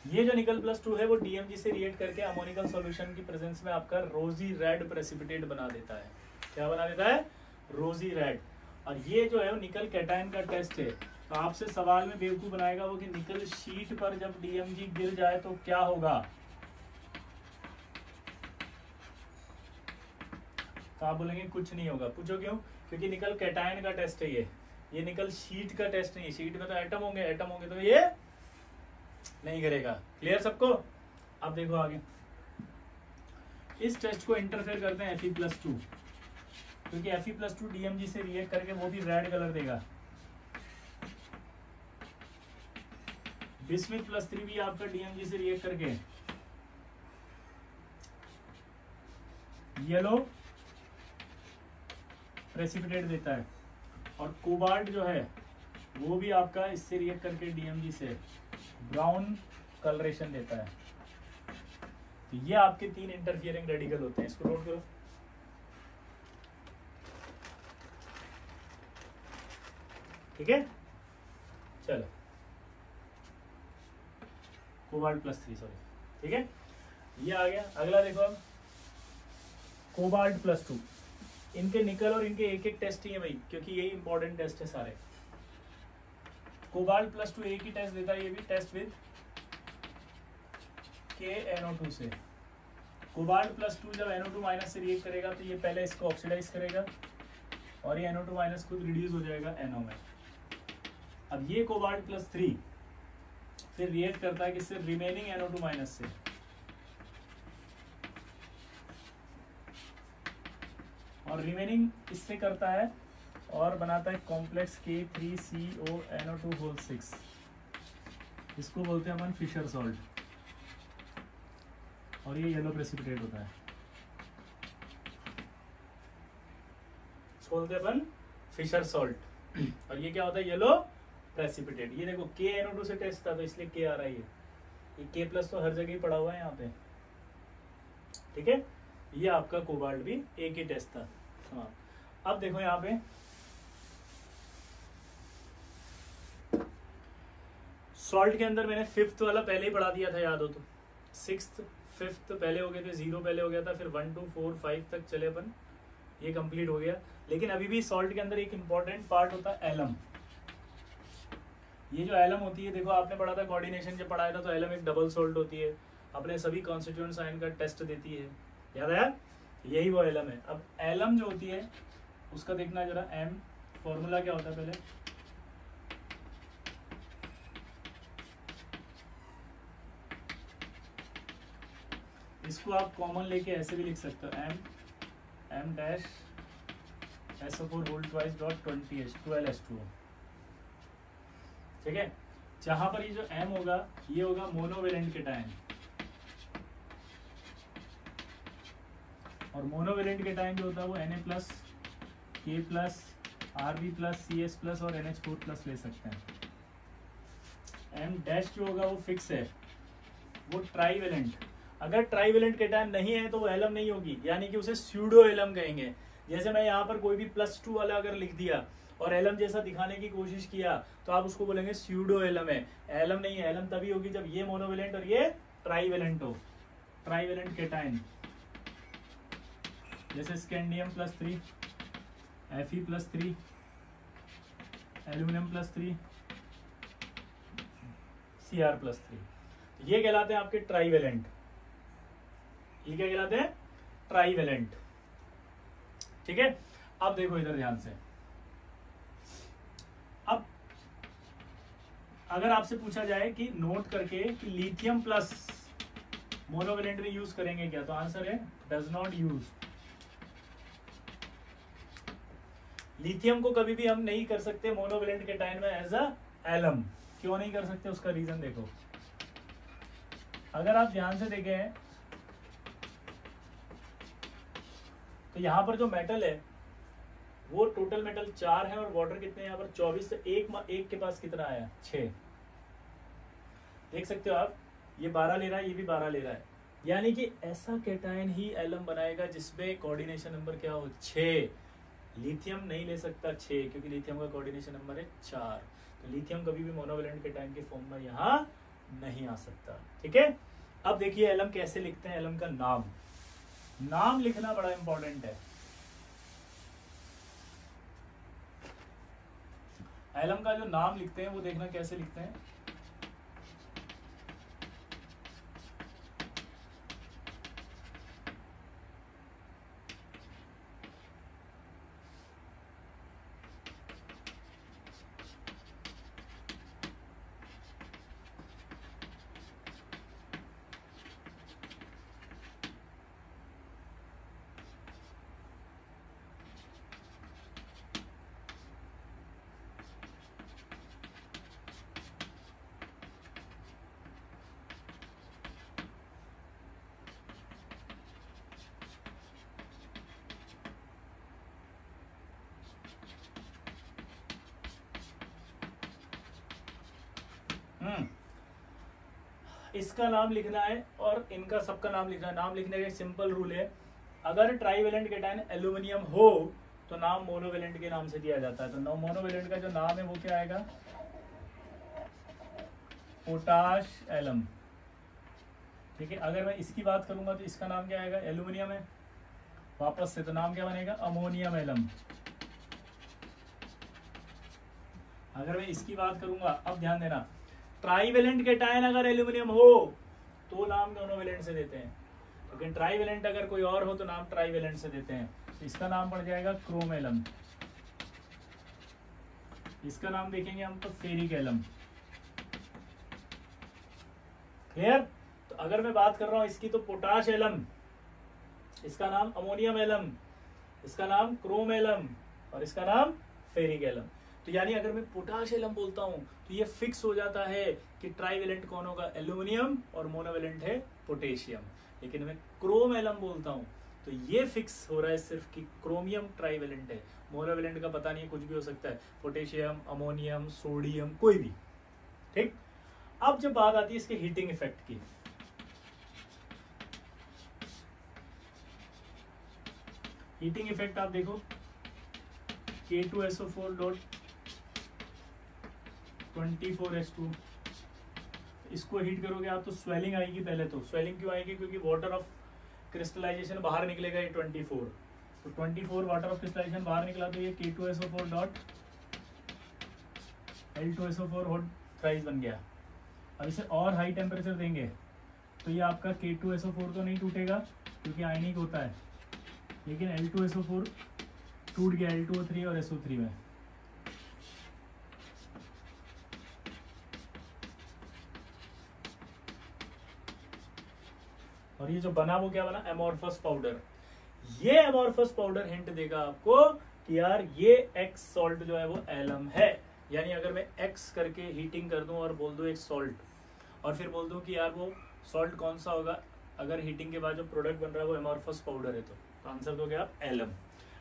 ये जो निकल +2 है वो DMG से रिएक्ट करके अमोनिकल सॉल्यूशन की प्रेजेंस में आपका रोजी रेड प्रेसिपिटेट बना देता है। क्या बना देता है? रोजी रेड। और ये जो है वो निकल कैटायन का टेस्ट है, तो आपसे सवाल में बेवकूफ बनाएगा वो कि निकल शीट पर जब DMG गिर जाए तो क्या होगा, तो आप बोलेंगे कुछ नहीं होगा। पूछो क्यों? क्योंकि निकल कैटायन का टेस्ट है ये निकल शीट का टेस्ट नहीं है। शीट में तो एटम होंगे तो ये नहीं करेगा। क्लियर सबको? अब देखो आगे, इस टेस्ट को इंटरफेयर करते हैं Fe+2, क्योंकि Fe+2 DMG से रिएक्ट करके वो भी रेड कलर देगा। बिस्मिथ +3 भी आपका DMG से रिएक्ट करके येलो प्रेसिपिटेट देता है, और कोबाल्ट जो है वो भी आपका इससे रिएक्ट करके DMG से ब्राउन कलरेशन देता है। तो ये आपके 3 इंटरफियरिंग रेडिकल होते हैं। इसको नोट करो। ठीक है, चलो, कोबाल्ट +3, सॉरी। ठीक है, ये आ गया। अगला देखो, अब कोबाल्ट +2, इनके निकल और इनके एक टेस्ट ही है भाई, क्योंकि यही इंपॉर्टेंट टेस्ट है सारे। कोबाल्ट +2 एक ही टेस्ट देता है, ये भी टेस्ट विद KNO2 से। कोबाल्ट +2 जब NO2 माइनस से रिएक्ट करेगा तो ये पहले इसको ऑक्सीडाइज करेगा और ये NO2 माइनस खुद रिड्यूस हो जाएगा NO में। अब ये कोबाल्ट +3 फिर रिएक्ट करता है किससे, रिमेनिंग NO2 माइनस से, और रिमेनिंग इससे करता है और बनाता है कॉम्प्लेक्स K3CONO2(6). इसको बोलते हैं अपन फिशर सॉल्ट, और ये येलो प्रेसिपिटेट होता है, इसको बोलते हैं अपन फिशर सॉल्ट। और ये क्या होता है, येलो प्रेसिपिटेट। ये देखो KNO2 से टेस्ट था तो इसलिए K आ रहा है, ये K+ तो हर जगह ही पड़ा हुआ है यहाँ पे, ठीक है। ये आपका कोबाल्ट भी एक ही टेस्ट था। हाँ, अब देखो यहाँ पे सॉल्ट के अंदर मैंने 5th वाला पहले ही पढ़ा दिया था, याद हो तो। 6th 5th पहले हो गए थे, 0 पहले हो गया था, फिर 1 2 4 5 तक चले अपन, ये कंप्लीट हो गया। लेकिन अभी भी सॉल्ट के अंदर एक इंपॉर्टेंट पार्ट होता है एलम। ये जो एलम होती है, देखो आपने पढ़ा था कोऑर्डिनेशन जब पढ़ाया था, तो एलम एक डबल सॉल्ट होती है, अपने सभी कॉन्स्टिट्यूएंट आयन का टेस्ट देती है, याद है, यही वो एलम है। अब एलम जो होती है उसका देखना जरा, एम फॉर्मूला क्या होता है पहले, इसको आप कॉमन लेके ऐसे भी लिख सकते हो, M-SO4(2)20H12H2O, ठीक है। जहां पर ये जो M होगा ये होगा मोनोवेलेंट केटायन, और मोनोवेलेंट केटायन जो होता है वो Na+, K+, Rb+, CS+ और NH4+ ले सकते हैं। M- जो होगा वो फिक्स है, वो ट्राईवेलेंट। अगर ट्राईवेलेंट केटायन नहीं है तो वो एलम नहीं होगी, यानी कि उसे स्यूडो एलम कहेंगे। जैसे मैं यहाँ पर कोई भी +2 वाला अगर लिख दिया और एलम जैसा दिखाने की कोशिश किया तो आप उसको बोलेंगे स्यूडो एलम है, एलम नहीं है। एलम तभी होगी जब ये मोनोवेलेंट और ये ट्राईवेलेंट हो, ट्राईवेलेंट केटायन, जैसे स्कैंडियम +3, Fe+3, एल्यूमिनियम +3, Cr+3, ये कहलाते हैं आपके ट्राईवेलेंट। ये क्या कहलाते हैं, ट्राईवेलेंट, ठीक है। अब देखो इधर ध्यान से, अब अगर आपसे पूछा जाए कि नोट करके कि लिथियम प्लस मोनोवेलेंट में यूज करेंगे क्या, तो आंसर है डज नॉट यूज। लिथियम को कभी भी हम नहीं कर सकते मोनोवेलेंट केटायन में एज अ एलम। क्यों नहीं कर सकते, उसका रीजन देखो। अगर आप ध्यान से देखें तो यहां पर जो मेटल है वो टोटल मेटल 4 है और वाटर कितने हैं यहाँ पर 24, से एक के पास कितना आया 6। देख सकते हो आप, ये 12 ले रहा है, ये भी 12 ले रहा है, यानी कि ऐसा केटायन ही एलम बनाएगा जिसमें कोऑर्डिनेशन नंबर क्या हो 6। लिथियम नहीं ले सकता 6, क्योंकि लिथियम का कोऑर्डिनेशन नंबर है 4। तो लिथियम कभी भी मोनोवेलेंट केटायन के फॉर्म में यहाँ नहीं आ सकता, ठीक है। अब देखिए एलम कैसे लिखते हैं, एलम का नाम लिखना बड़ा इंपॉर्टेंट है। एलम का जो नाम लिखते हैं वो देखना कैसे लिखते हैं। इसका नाम लिखना है और इनका सबका नाम लिखना है। नाम लिखने का सिंपल रूल है, अगर ट्राईवेलेंट केटायन एल्यूमिनियम हो तो नाम मोनोवेलेंट के नाम से दिया जाता है। तो मोनोवेलेंट का जो नाम है वो क्या आएगा, पोटाश एलम, ठीक है। अगर मैं इसकी बात करूंगा तो इसका नाम क्या आएगा, एल्यूमिनियम है वापस से, तो नाम क्या बनेगा, अमोनियम एलम। अगर मैं इसकी बात करूंगा, अब ध्यान देना, ट्राईवेलेंट केटायन अगर एल्यूमिनियम हो तो नाम मोनोवेलेंट से देते हैं, लेकिन ट्राईवेलेंट अगर कोई और हो तो नाम ट्राईवेलेंट से देते हैं। तो इसका नाम पड़ जाएगा क्रोमेलम, इसका नाम देखेंगे हम तो फेरिक एलम। क्लियर? तो अगर मैं बात कर रहा हूं इसकी तो पोटाश एलम, इसका नाम अमोनियम एलम, इसका नाम क्रोम एलम और इसका नाम फेरिक एलम। तो यानी अगर मैं पोटाश एलम बोलता हूं तो ये फिक्स हो जाता है कि ट्राईवेलेंट कौन होगा, एल्यूमिनियम, और मोनोवेलेंट है पोटेशियम। लेकिन मैं क्रोम एलम बोलता हूं तो ये फिक्स हो रहा है सिर्फ कि क्रोमियम ट्राईवेलेंट है, मोनोवेलेंट का पता नहीं, कुछ भी हो सकता है, पोटेशियम, अमोनियम, सोडियम, कोई भी। ठीक। अब जब बात आती है इसके हीटिंग इफेक्ट की, हीटिंग इफेक्ट आप देखो K2SO4.24H2, इसको हीट करोगे आप तो स्वेलिंग आएगी। पहले तो स्वेलिंग क्यों आएगी, क्योंकि वाटर ऑफ क्रिस्टलाइजेशन बाहर निकलेगा ये 24, तो 24 वाटर ऑफ क्रिस्टलाइजेशन बाहर निकला तो ये K2SO4.L2SO4 हॉट थ्राइस बन गया। अब इसे और हाई टेम्परेचर देंगे तो ये आपका K2SO4 तो नहीं टूटेगा क्योंकि आयनिक होता है, लेकिन L2SO4 टूट गया L2O3 और SO3 में। और ये जो बना वो क्या बना, एमोर्फस पाउडर। ये एमोर्फस पाउडर हिंट देगा आपको कि यार ये एक्स सॉल्ट जो है वो एलम है। यानी अगर मैं एक्स करके हीटिंग कर दूं और बोल दूं एक सॉल्ट, और फिर बोल दूं कि यार वो सॉल्ट कौन सा होगा, अगर हीटिंग के बाद जो प्रोडक्ट बन रहा है वो एमोर्फस पाउडर है तो आंसर दोगे आप एलम।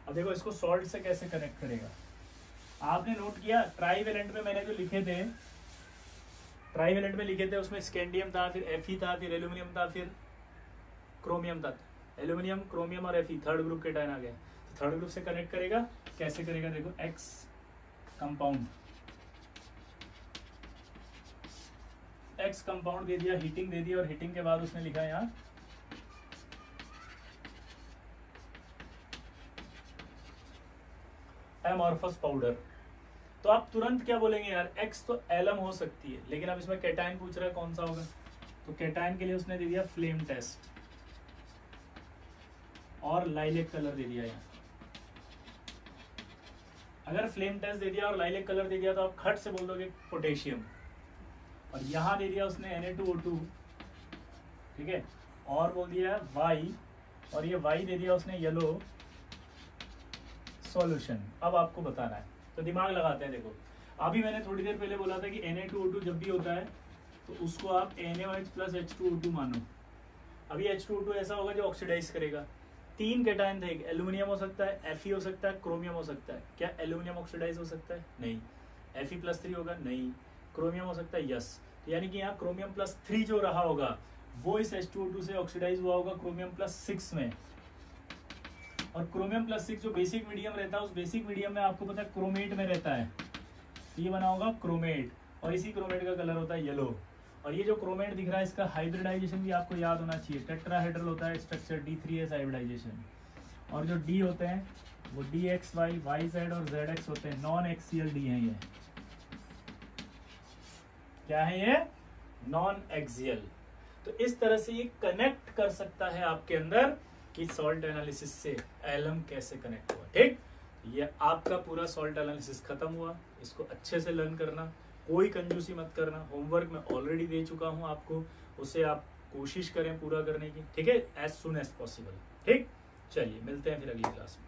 अब देखो इसको सॉल्ट से कैसे कनेक्ट करेगा। आपने नोट किया ट्राईवेलेंट में मैंने जो लिखे थे, ट्राईवेलेंट में लिखे थे उसमें स्कैंडियम था, फिर Fe था, फिर एल्यूमिनियम था, फिर क्रोमियम था। एल्यूमिनियम, क्रोमियम और Fe थर्ड ग्रुप के टाइन आ गए। तो थर्ड ग्रुप से कनेक्ट करेगा, कैसे करेगा देखो, एक्स कंपाउंड, एक्स कंपाउंड दे दिया, हीटिंग दे दी, और हीटिंग के बाद उसने लिखा यहाँ एमोर्फस पाउडर। तो आप तुरंत क्या बोलेंगे यार, एक्स तो एलम हो सकती है, लेकिन अब इसमें कैटायन पूछ रहा है कौन सा होगा, तो कैटायन के लिए उसने दे दिया फ्लेम टेस्ट और लाइलेक कलर दे दिया। अगर फ्लेम टेस्ट दे दिया और लाइलेक कलर दे दिया तो आप खट से बोल दोगे पोटेशियम, और यहां दे दिया उसने Na2O2, ठीक है, और बोल दिया Y, और ये Y दे दिया उसने येलो सॉल्यूशन। अब आपको बताना है, तो दिमाग लगाते हैं। देखो अभी मैंने थोड़ी देर पहले बोला था कि Na2O2 जब भी होता है तो उसको आप NaOH प्लस H2O2 मानो। अभी H2O2 ऐसा होगा जो ऑक्सीडाइज करेगा। तीन कैटायन थे, एल्यूमिनियम हो सकता है, Fe हो सकता है, क्रोमियम हो सकता है। क्या एल्यूमिनियम ऑक्सीडाइज हो सकता है? नहीं। Fe+3 होगा? नहीं। क्रोमियम हो सकता है? यस। यानी कि यहाँ क्रोमियम+3 जो रहा होगा वो इस H2O2 से ऑक्सीडाइज हुआ होगा क्रोमियम+6 में। और क्रोमियम+6 जो बेसिक मीडियम रहता है, उस बेसिक मीडियम में आपको पता है क्रोमेट में रहता है, तो ये बना होगा क्रोमेट, और इसी क्रोमेट का कलर होता है येलो। और ये जो क्रोमेट दिख रहा है इसका हाइब्रिडाइजेशन भी आपको याद होना चाहिए। टेट्राहेड्रल होता है स्ट्रक्चर, D3S हाइब्रिडाइजेशन, और जो D होते हैं वो DXY, YZ और ZX होते हैं, नॉन एक्सियल D है। ये क्या है? ये नॉन एक्सियल। तो इस तरह से ये कनेक्ट कर सकता है आपके अंदर कि सॉल्ट एनालिसिस से एलम कैसे कनेक्ट हुआ। ठीक, ये आपका पूरा सॉल्ट एनालिसिस खत्म हुआ। इसको अच्छे से लर्न करना, कोई कंजूसी मत करना। होमवर्क मैं ऑलरेडी दे चुका हूं आपको, उसे आप कोशिश करें पूरा करने की, ठीक है, एज सुन एज पॉसिबल। ठीक, चलिए मिलते हैं फिर अगली क्लास में।